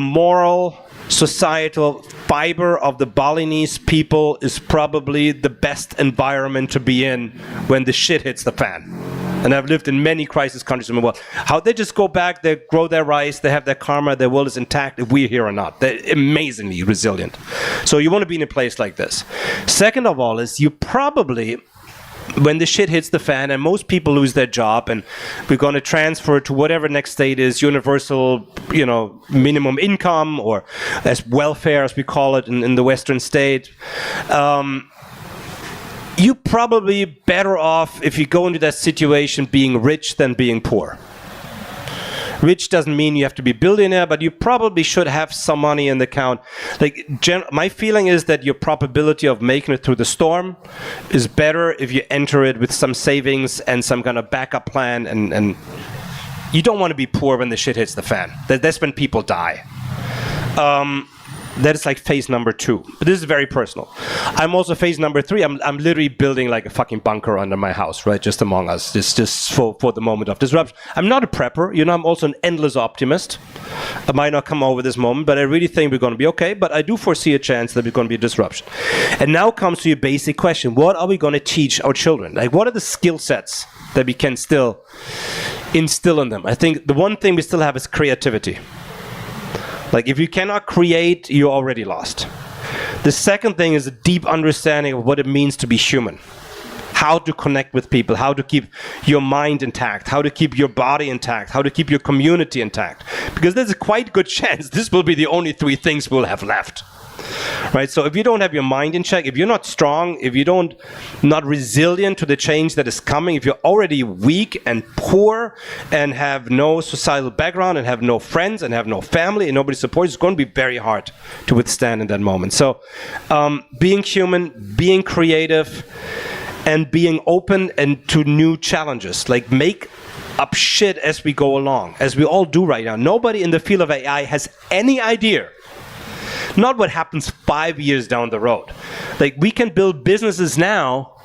moral, societal fiber of the Balinese people is probably the best environment to be in when the shit hits the fan. And I've lived in many crisis countries in the world. How they just go back, they grow their rice, they have their karma, their world is intact if we're here or not. They're amazingly resilient. So you want to be in a place like this. Second of all is you probably, when the shit hits the fan and most people lose their job and we're going to transfer to whatever next state is universal, minimum income, or as welfare as we call it in the Western state, you're probably better off if you go into that situation being rich than being poor. Rich doesn't mean you have to be a billionaire, but you probably should have some money in the account. Like, my feeling is that your probability of making it through the storm is better if you enter it with some savings and some kind of backup plan. And you don't want to be poor when the shit hits the fan. That's when people die. That is like phase number 2. But this is very personal. I'm also phase number 3. I'm literally building like a fucking bunker under my house, right? Just among us. Just for the moment of disruption. I'm not a prepper. I'm also an endless optimist. I might not come over this moment, but I really think we're going to be okay. But I do foresee a chance that there's going to be a disruption. And now comes to your basic question. What are we going to teach our children? Like, what are the skill sets that we can still instill in them? I think the one thing we still have is creativity. Like, if you cannot create, you're already lost. The second thing is a deep understanding of what it means to be human. How to connect with people, how to keep your mind intact, how to keep your body intact, how to keep your community intact. Because there's a quite good chance this will be the only 3 things we'll have left. Right? So if you don't have your mind in check, if you're not strong, if you not resilient to the change that is coming, if you're already weak and poor and have no societal background and have no friends and have no family and nobody supports, it's going to be very hard to withstand in that moment. So being human, being creative, and being open and to new challenges. Like, make up shit as we go along, as we all do right now. Nobody in the field of AI has any idea. Not what happens 5 years down the road. Like, we can build businesses now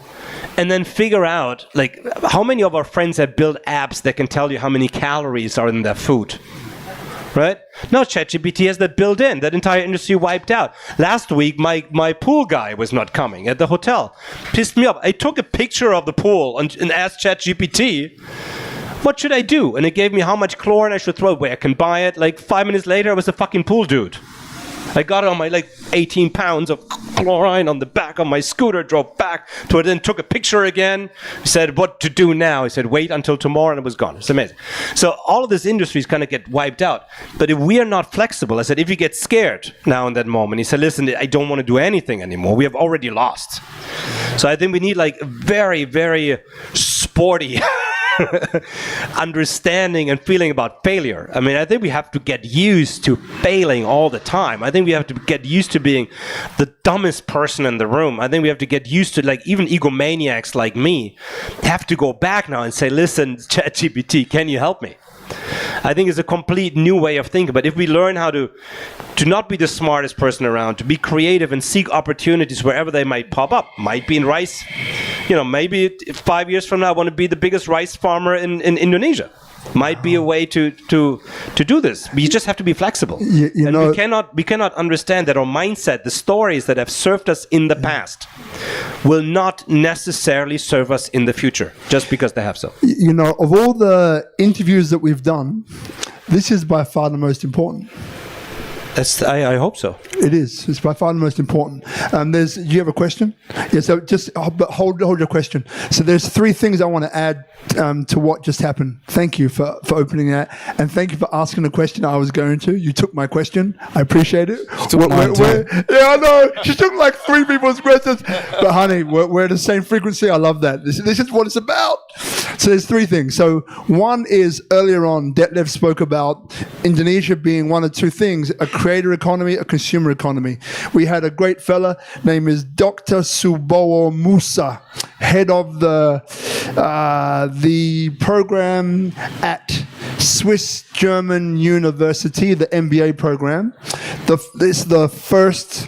and then figure out, like, how many of our friends have built apps that can tell you how many calories are in their food, right? Now ChatGPT has that built in. That entire industry wiped out. Last week, my pool guy was not coming at the hotel. Pissed me off. I took a picture of the pool and asked ChatGPT, what should I do? And it gave me how much chlorine I should throw away. I can buy it. Like, 5 minutes later, I was a fucking pool dude. I got it on my 18 pounds of chlorine on the back of my scooter, drove back to it, then took a picture again, said what to do now. He said wait until tomorrow, and it was gone. It's amazing. So all of this industry is going to get wiped out. But if we are not flexible, I said, if you get scared now in that moment, he said, listen, I don't want to do anything anymore. We have already lost. So I think we need very, very sporty understanding and feeling about failure. I mean, I think we have to get used to failing all the time. I think we have to get used to being the dumbest person in the room. I think we have to get used to, even egomaniacs like me have to go back now and say, listen, ChatGPT, can you help me? I think it's a complete new way of thinking. But if we learn how to not be the smartest person around, to be creative and seek opportunities wherever they might pop up, might be in rice. Maybe 5 years from now I want to be the biggest rice farmer in Indonesia. Might be a way to do this. We just have to be flexible. We cannot understand that our mindset, the stories that have served us in the past, will not necessarily serve us in the future just because they have so. Of all the interviews that we've done, this is by far the most important. I hope so. It is. It's by far the most important. Do you have a question? Yeah. So just but hold your question. So there's 3 things I want to add to what just happened. Thank you for opening that, and thank you for asking the question I was going to. You took my question. I appreciate it. Yeah, I know. She took like 3 people's questions, but honey, we're the same frequency. I love that. This is what it's about. So there's 3 things. So one is earlier on, Detlef spoke about Indonesia being one of 2 things: a creator economy, a consumer economy. We had a great fella, name is Dr. Subowo Musa, head of the program at Swiss German University, the MBA program. It's the first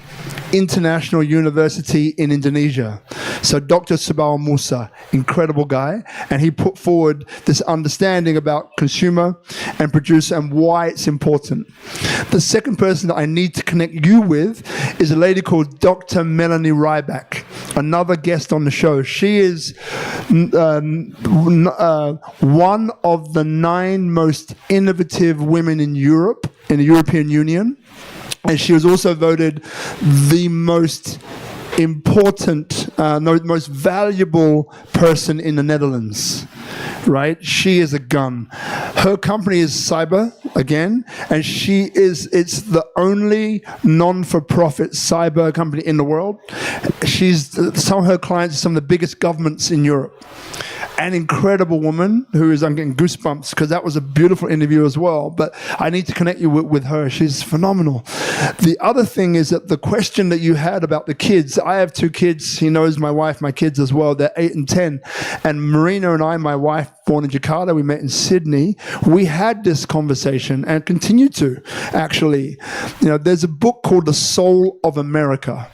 international university in Indonesia. So Dr. Subowo Musa, incredible guy, and he put forward this understanding about consumer and producer and why it's important. The second person that I need to connect you with is a lady called Dr. Melanie Rybak, another guest on the show. She is one of the 9 most innovative women in Europe, in the European Union. And she was also voted the most important, most valuable person in the Netherlands, right? She is a gun. Her company is Cyber, again, and it's the only non-for-profit cyber company in the world. Some of her clients are some of the biggest governments in Europe. An incredible woman I'm getting goosebumps because that was a beautiful interview as well, but I need to connect you with her. She's phenomenal. The other thing is that the question that you had about the kids, I have 2 kids. He knows my wife, my kids as well. They're 8 and 10. And Marina and I, my wife, born in Jakarta, we met in Sydney. We had this conversation and continue to, actually. There's a book called The Soul of America.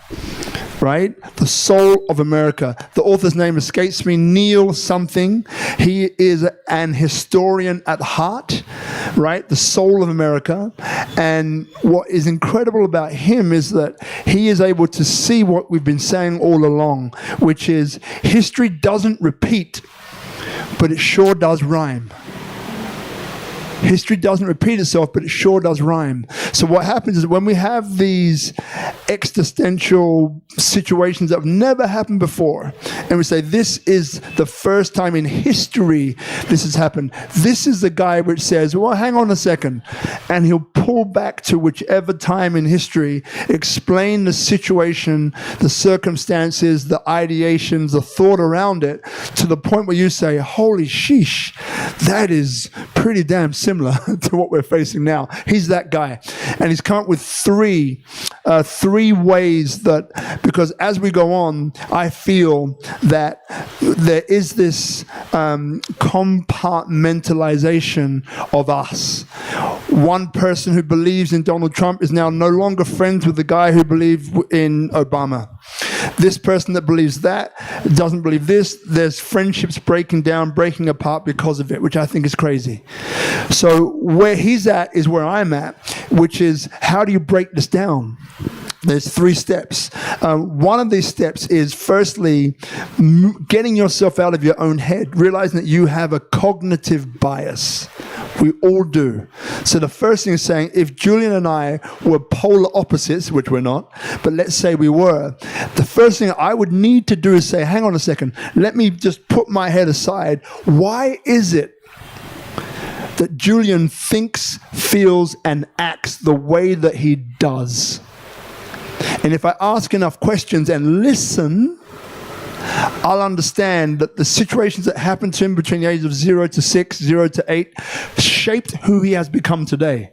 Right? The Soul of America. The author's name escapes me, Neil something. He is an historian at heart, right? The Soul of America. And what is incredible about him is that he is able to see what we've been saying all along, which is history doesn't repeat, but it sure does rhyme. History doesn't repeat itself, but it sure does rhyme. So what happens is when we have these existential situations that have never happened before, and we say, this is the first time in history this has happened, this is the guy which says, well, hang on a second. And he'll pull back to whichever time in history, explain the situation, the circumstances, the ideations, the thought around it, to the point where you say, holy sheesh, that is pretty damn similar to what we're facing now. He's that guy. And he's come up with three ways that, because as we go on, I feel that there is this compartmentalization of us. One person who believes in Donald Trump is now no longer friends with the guy who believed in Obama. This person that believes that doesn't believe this. There's friendships breaking down, breaking apart because of it, which I think is crazy. So where he's at is where I'm at, which is, how do you break this down? There's 3 steps. One of these steps is, firstly, getting yourself out of your own head, realizing that you have a cognitive bias. We all do. So the first thing is saying, if Julien and I were polar opposites, which we're not, but let's say we were, the first thing I would need to do is say, hang on a second, let me just put my head aside. Why is it that Julien thinks, feels, and acts the way that he does? And if I ask enough questions and listen, I'll understand that the situations that happened to him between the ages of 0 to 6, 0 to 8, shaped who he has become today.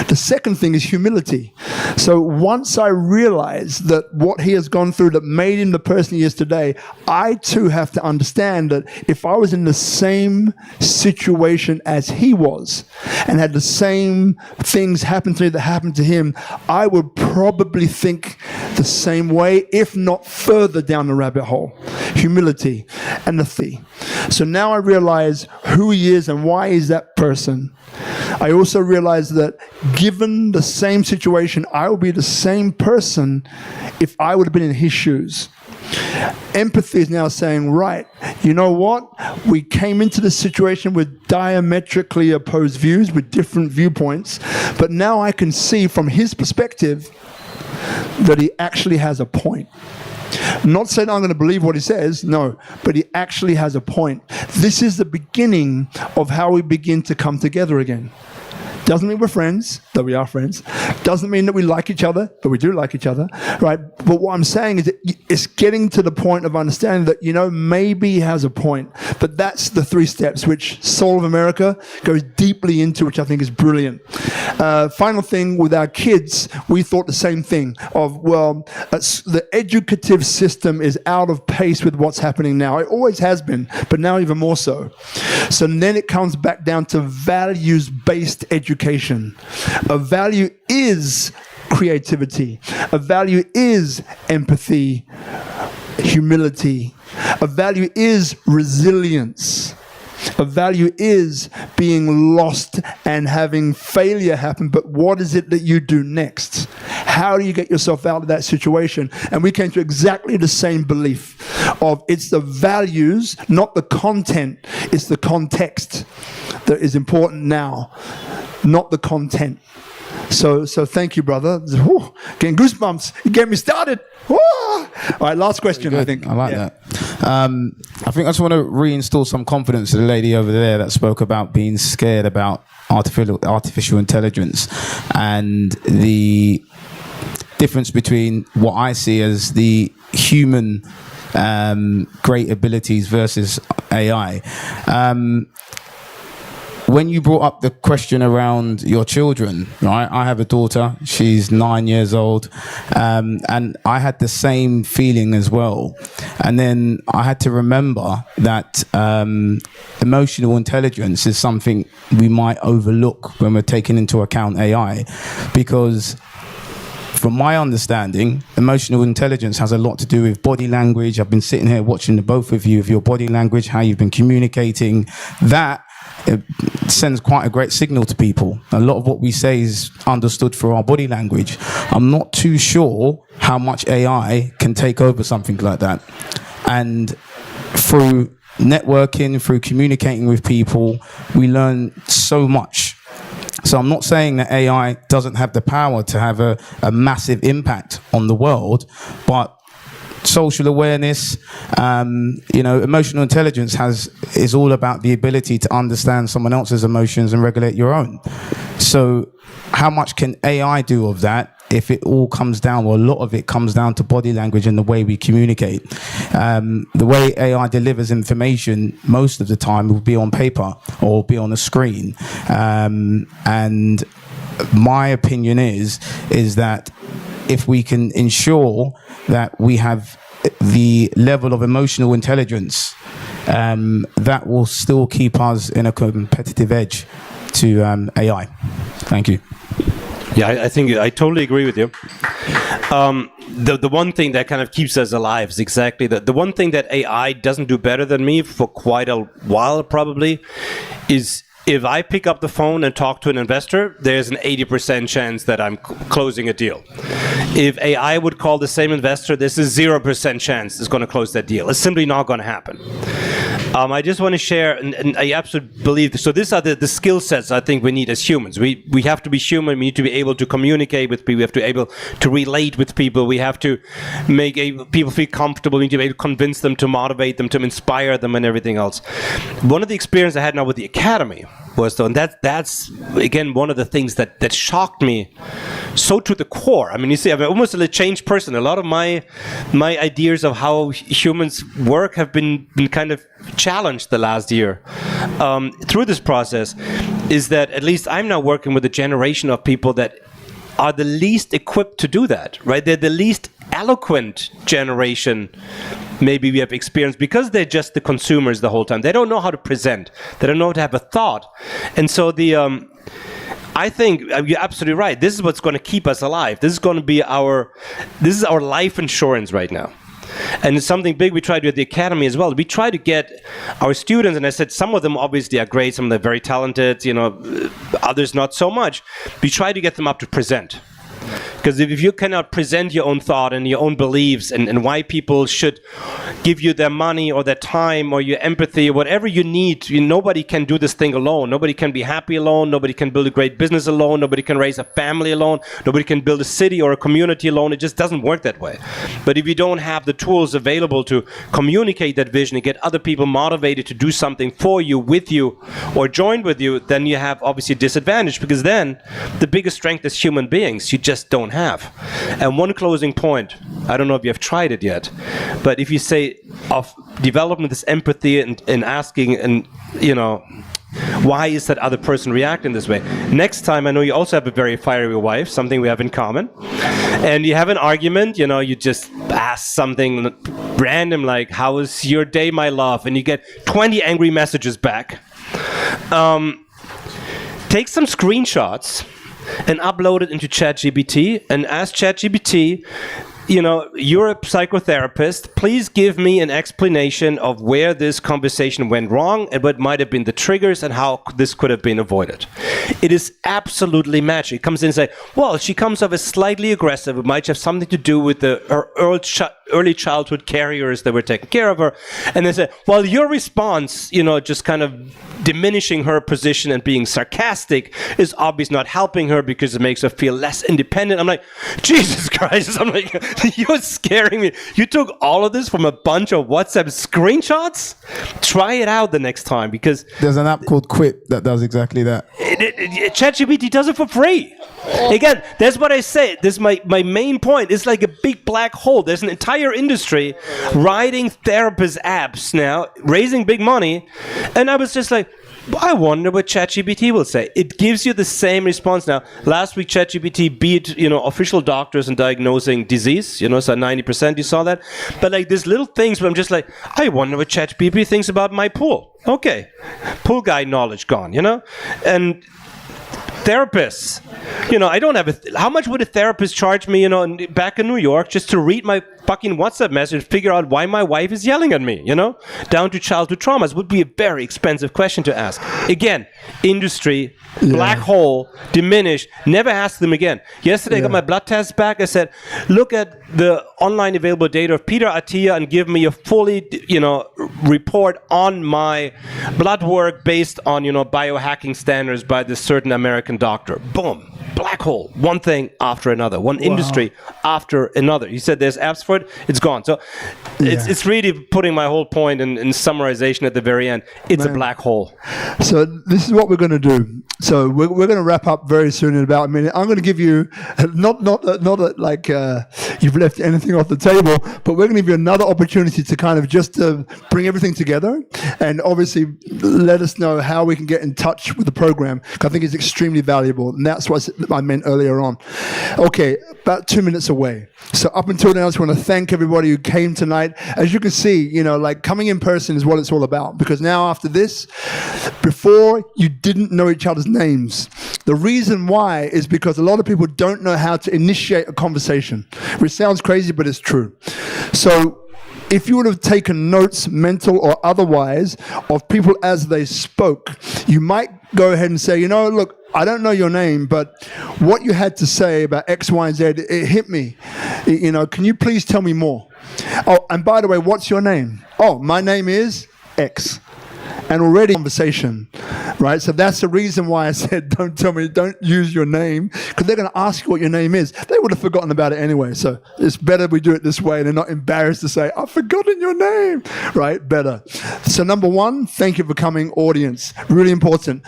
The second thing is humility. So once I realize that what he has gone through that made him the person he is today, I too have to understand that if I was in the same situation as he was and had the same things happen to me that happened to him, I would probably think the same way, if not further down the rabbit hole. Humility. And the thing. So now I realize who he is and why he's that person. I also realize that given the same situation, I would be the same person if I would have been in his shoes. Empathy is now saying, right, you know what? We came into this situation with diametrically opposed views, with different viewpoints, but now I can see from his perspective that he actually has a point. Not saying I'm going to believe what he says, no, but he actually has a point. This is the beginning of how we begin to come together again. Doesn't mean we're friends, though we are friends. Doesn't mean that we like each other, but we do like each other, right? But what I'm saying is that it's getting to the point of understanding that, you know, maybe he has a point. But that's the 3 steps, which Soul of America goes deeply into, which I think is brilliant. Final thing, with our kids, we thought the same thing of, well, the educative system is out of pace with what's happening now. It always has been, but now even more so. So then it comes back down to values-based education. A value is creativity. A value is empathy, humility. A value is resilience. A value is being lost and having failure happen, but what is it that you do next? How do you get yourself out of that situation? And we came to exactly the same belief of it's the values, not the content, it's the context that is important now, not the content. So thank you, brother. Whew, getting goosebumps. You get me started. Woo! All right, last question, I think. I like that. I think I just want to reinstall some confidence to the lady over there that spoke about being scared about artificial intelligence and the difference between what I see as the human great abilities versus AI. When you brought up the question around your children, right? I have a daughter, she's 9 years old, and I had the same feeling as well. And then I had to remember that emotional intelligence is something we might overlook when we're taking into account AI, because from my understanding, emotional intelligence has a lot to do with body language. I've been sitting here watching the both of you, of your body language, how you've been communicating. That it sends quite a great signal to people. A lot of what we say is understood through our body language. I'm not too sure how much AI can take over something like that. And through networking, through communicating with people, we learn so much. So I'm not saying that AI doesn't have the power to have a massive impact on the world, but social awareness, emotional intelligence is all about the ability to understand someone else's emotions and regulate your own. So how much can AI do of that if it all comes down, or a lot of it comes down to body language and the way we communicate? The way AI delivers information most of the time will be on paper or be on a screen. And my opinion is that if we can ensure that we have the level of emotional intelligence, that will still keep us in a competitive edge to AI. Thank you. Yeah, I think I totally agree with you. The one thing that kind of keeps us alive is exactly the one thing that AI doesn't do better than me for quite a while probably is if I pick up the phone and talk to an investor, there's an 80% chance that I'm closing a deal. If AI would call the same investor, there's a 0% chance it's going to close that deal. It's simply not going to happen. I just want to share, and I absolutely believe this. So these are the skill sets I think we need as humans. We have to be human. We need to be able to communicate with people. We have to be able to relate with people. We have to make people feel comfortable. We need to be able to convince them, to motivate them, to inspire them, and everything else. One of the experiences I had now with the Academy was, though, and that's again one of the things that shocked me so to the core. I mean, you see, I'm almost a changed person. A lot of my ideas of how humans work have been kind of challenged the last year through this process. Is that at least I'm now working with a generation of people that are the least equipped to do that, right? They're the least eloquent generation maybe we have experienced, because they're just the consumers the whole time. They don't know how to present. They don't know how to have a thought. And so I think you're absolutely right. This is what's going to keep us alive. This is going to be our life insurance right now. And it's something big we try to do at the Academy as well. We try to get our students, and I said some of them obviously are great, some of them are very talented, others not so much. We try to get them up to present. Because if you cannot present your own thought and your own beliefs and why people should give you their money or their time or your empathy or whatever you need, nobody can do this thing alone. Nobody can be happy alone. Nobody can build a great business alone. Nobody can raise a family alone. Nobody can build a city or a community alone. It just doesn't work that way. But if you don't have the tools available to communicate that vision and get other people motivated to do something for you, with you, or join with you, then you have obviously a disadvantage, because then the biggest strength as human beings you just don't have. And one closing point, I don't know if you have tried it yet, but if you say of developing this empathy and asking, and why is that other person reacting this way? Next time, I know you also have a very fiery wife, something we have in common, and you have an argument, you just ask something random like, how was your day, my love? And you get 20 angry messages back. Take some screenshots and upload it into ChatGPT and ask ChatGPT, you're a psychotherapist, please give me an explanation of where this conversation went wrong and what might have been the triggers and how this could have been avoided. It is absolutely magic. It comes in and says, well, she comes off as slightly aggressive. It might have something to do with her early childhood carriers that were taking care of her. And they say, well, your response, just kind of diminishing her position and being sarcastic is obviously not helping her because it makes her feel less independent. I'm like, Jesus Christ. I'm like, you're scaring me. You took all of this from a bunch of WhatsApp screenshots? Try it out the next time, because There's an app called Quip that does exactly that. ChatGPT does it for free. Again, that's what I say. This is my main point. It's like a big black hole. There's an entire industry writing therapist apps now, raising big money. And I was just like, I wonder what ChatGPT will say. It gives you the same response now. Last week, ChatGPT beat, official doctors in diagnosing disease, so 90%, you saw that. But like these little things where I'm just like, I wonder what ChatGPT thinks about my pool. Okay. Pool guy knowledge gone, And therapists, I don't have how much would a therapist charge me, back in New York just to read my fucking WhatsApp message, figure out why my wife is yelling at me, down to childhood traumas would be a very expensive question to ask. Again, industry, black hole, diminish, never ask them again. Yesterday I got my blood test back. I said, look at the online available data of Peter Attia and give me a fully, report on my blood work based on, biohacking standards by this certain American doctor. Boom. Black hole, one thing after another, one industry after another. You said there's apps for it, it's gone. So it's really putting my whole point in summarization at the very end. It's a black hole. So this is what we're going to do. So we're going to wrap up very soon in about a minute. I'm going to give you, not like you've left anything off the table, but we're going to give you another opportunity to kind of just bring everything together and obviously let us know how we can get in touch with the program. I think it's extremely valuable, and that's what I meant earlier on. Okay, about 2 minutes away. So up until now, I just want to thank everybody who came tonight. As you can see, like coming in person is what it's all about, because now after this, before you didn't know each other's names. The reason why is because a lot of people don't know how to initiate a conversation, which sounds crazy, but it's true. So if you would have taken notes, mental or otherwise, of people as they spoke, you might go ahead and say, look, I don't know your name, but what you had to say about X, Y, and Z, it hit me. Can you please tell me more? Oh, and by the way, what's your name? Oh, my name is X. And already conversation, right? So that's the reason why I said, don't use your name, because they're going to ask you what your name is. They would have forgotten about it anyway. So it's better we do it this way. They're not embarrassed to say, I've forgotten your name, right? Better. So number one, thank you for coming, audience. Really important.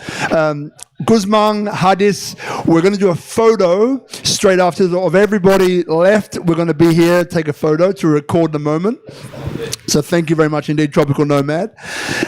Guzman, Hadis, we're going to do a photo straight after of everybody left. We're going to be here, take a photo to record the moment. So thank you very much indeed, Tropical Nomad.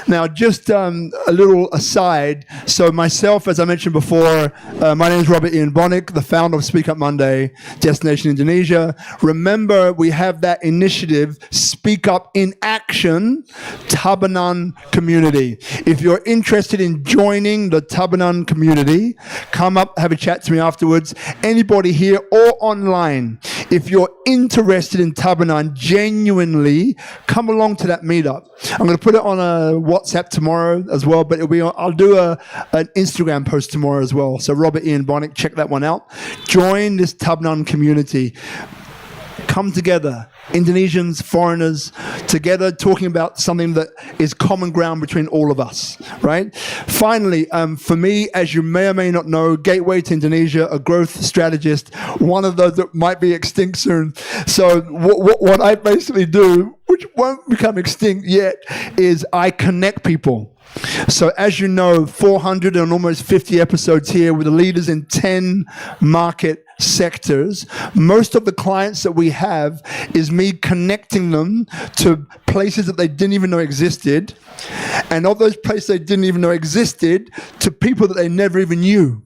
Now, just a little aside. So myself, as I mentioned before, my name is Robert Ian Bonnick, the founder of SpeakuP Monday, Destination Indonesia. Remember, we have that initiative, SpeakuP in Action Tabanan community. If you're interested in joining the Tabanan community, come up, have a chat to me afterwards. Anybody here or online, if you're interested in Tabanan genuinely, come along to that meetup. I'm going to put it on a WhatsApp tomorrow as well, but I'll do an Instagram post tomorrow as well. So Robert Ian Bonnick, check that one out. Join this Tabanan community. Come together, Indonesians, foreigners, together talking about something that is common ground between all of us, right? Finally, for me, as you may or may not know, Gateway to Indonesia, a growth strategist, one of those that might be extinct soon. So what I basically do, which won't become extinct yet, is I connect people. So as you know, 400 and almost 50 episodes here with the leaders in 10 market sectors. Most of the clients that we have is me connecting them to places that they didn't even know existed, and of those places they didn't even know existed to people that they never even knew.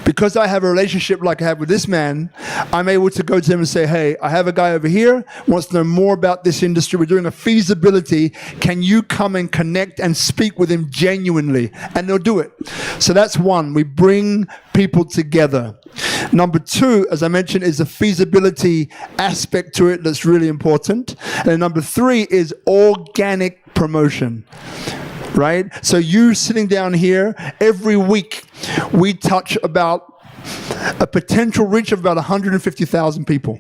Because I have a relationship like I have with this man, I'm able to go to them and say, hey, I have a guy over here, wants to know more about this industry. We're doing a feasibility. Can you come and connect and speak with him genuinely? And they'll do it. So that's one. We bring people together. Number two, as I mentioned, is the feasibility aspect to it that's really important. And then number three is organic promotion. Right? So you sitting down here, every week we touch about a potential reach of about 150,000 people,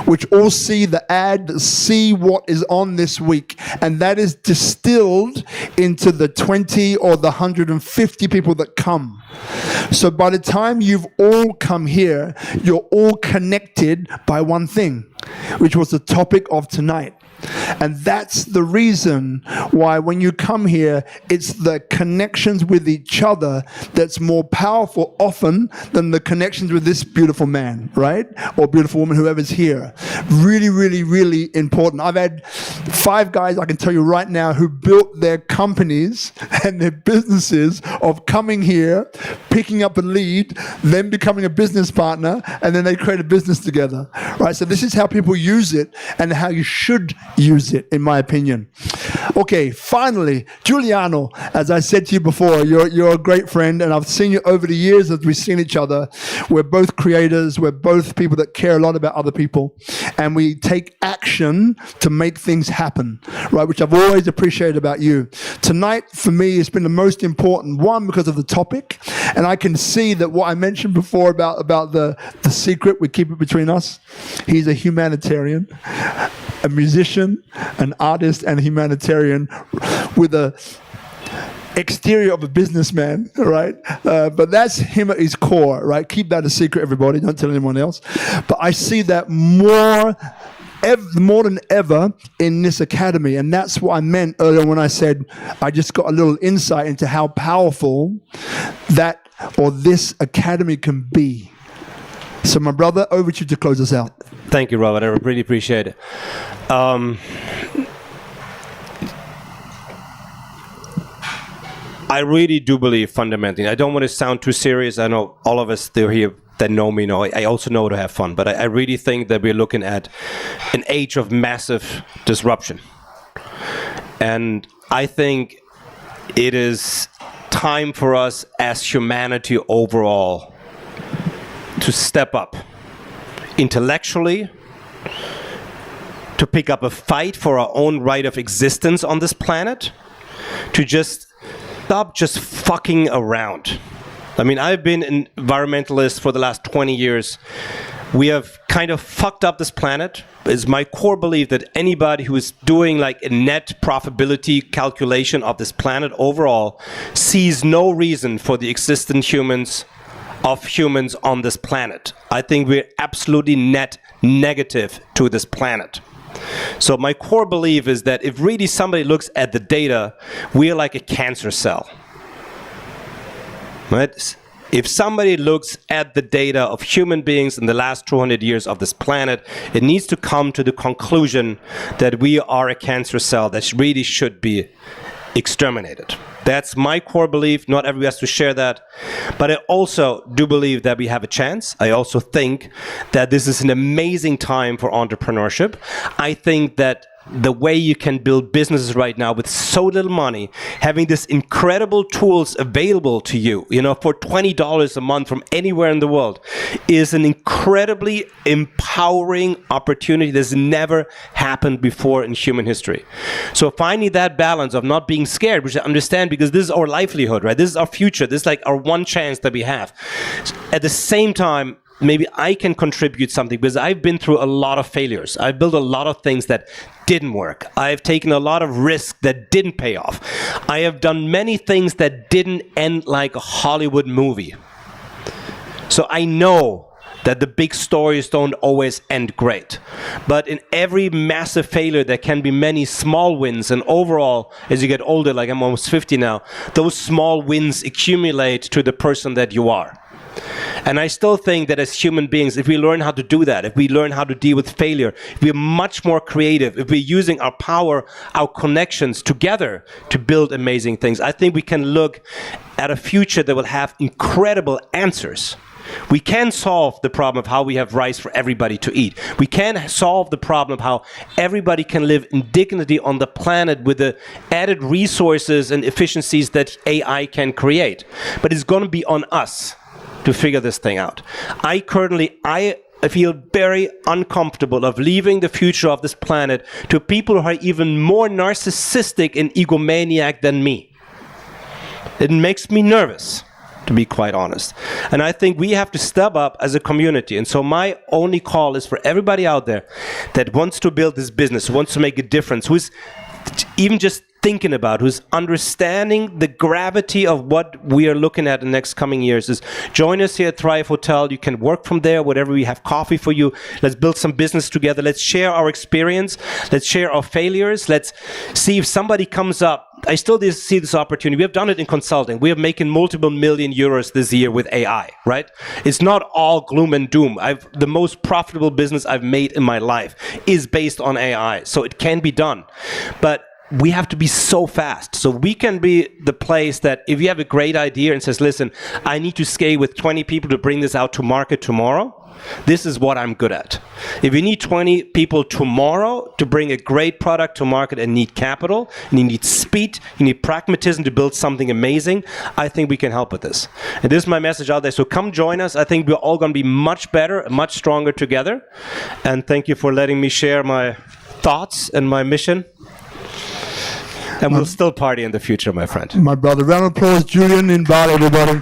which all see the ad, see what is on this week, and that is distilled into the 20 or the 150 people that come. So by the time you've all come here, you're all connected by one thing, which was the topic of tonight. And that's the reason why when you come here, it's the connections with each other that's more powerful often than the connections with this beautiful man, right? Or beautiful woman, whoever's here. Really, really, really important. I've had 5 guys, I can tell you right now, who built their companies and their businesses of coming here, picking up a lead, then becoming a business partner, and then they create a business together, right? So this is how people use it and how you should use it, in my opinion. Okay, finally, Giuliano, as I said to you before, you're a great friend, and I've seen you over the years as we've seen each other. We're both creators, we're both people that care a lot about other people, and we take action to make things happen, right, which I've always appreciated about you. Tonight, for me, it's been the most important one because of the topic, and I can see that what I mentioned before about the secret, we keep it between us. He's a humanitarian, a musician, an artist, and a humanitarian with a exterior of a businessman, right? But that's him at his core, right? Keep that a secret, everybody. Don't tell anyone else. But I see that more than ever in this academy. And that's what I meant earlier when I said I just got a little insight into how powerful that or this academy can be. So my brother, over to you to close us out. Thank you, Robert. I really appreciate it. I really do believe fundamentally. I don't want to sound too serious. I know all of us that are here that know me know. I also know to have fun, but I really think that we're looking at an age of massive disruption. And I think it is time for us as humanity overall to step up intellectually, to pick up a fight for our own right of existence on this planet, to just stop just fucking around. I mean, I've been an environmentalist for the last 20 years. We have kind of fucked up this planet. It's my core belief that anybody who is doing like a net profitability calculation of this planet overall sees no reason for the existent humans on this planet. I think we're absolutely net negative to this planet. So my core belief is that if really somebody looks at the data, we're like a cancer cell. Right? If somebody looks at the data of human beings in the last 200 years of this planet, it needs to come to the conclusion that we are a cancer cell that really should be exterminated. That's my core belief. Not everybody has to share that. But I also do believe that we have a chance. I also think that this is an amazing time for entrepreneurship. I think that the way you can build businesses right now with so little money, having this incredible tools available to you, for $20 a month from anywhere in the world, is an incredibly empowering opportunity that's never happened before in human history. So finding that balance of not being scared, which I understand because this is our livelihood, right? This is our future. This is like our one chance that we have. At the same time, maybe I can contribute something because I've been through a lot of failures. I've built a lot of things that didn't work. I've taken a lot of risk that didn't pay off. I have done many things that didn't end like a Hollywood movie. So I know that the big stories don't always end great. But in every massive failure, there can be many small wins. And overall, as you get older, like I'm almost 50 now, those small wins accumulate to the person that you are. And I still think that as human beings, if we learn how to do that, if we learn how to deal with failure, if we're much more creative, if we're using our power, our connections together to build amazing things, I think we can look at a future that will have incredible answers. We can solve the problem of how we have rice for everybody to eat. We can solve the problem of how everybody can live in dignity on the planet with the added resources and efficiencies that AI can create. But it's going to be on us to figure this thing out. I feel very uncomfortable of leaving the future of this planet to people who are even more narcissistic and egomaniac than me. It makes me nervous, to be quite honest. And I think we have to step up as a community. And so my only call is for everybody out there that wants to build this business, who wants to make a difference, who's even just thinking about, who's understanding the gravity of what we are looking at in the next coming years, is join us here at Thrive Hotel. You can work from there, whatever. We have coffee for you. Let's build some business together. Let's share our experience. Let's share our failures. Let's see if somebody comes up. I still see this opportunity. We have done it in consulting. We are making multiple million euros this year with AI, right? It's not all gloom and doom. The most profitable business I've made in my life is based on AI. So it can be done. But we have to be so fast. So we can be the place that if you have a great idea and says, listen, I need to scale with 20 people to bring this out to market tomorrow, this is what I'm good at. If you need 20 people tomorrow to bring a great product to market and need capital, and you need speed, you need pragmatism to build something amazing, I think we can help with this. And this is my message out there. So come join us. I think we're all going to be much better, much stronger together. And thank you for letting me share my thoughts and my mission. And we'll still party in the future, my friend. My brother. Round of applause, Julien in Bali, everybody.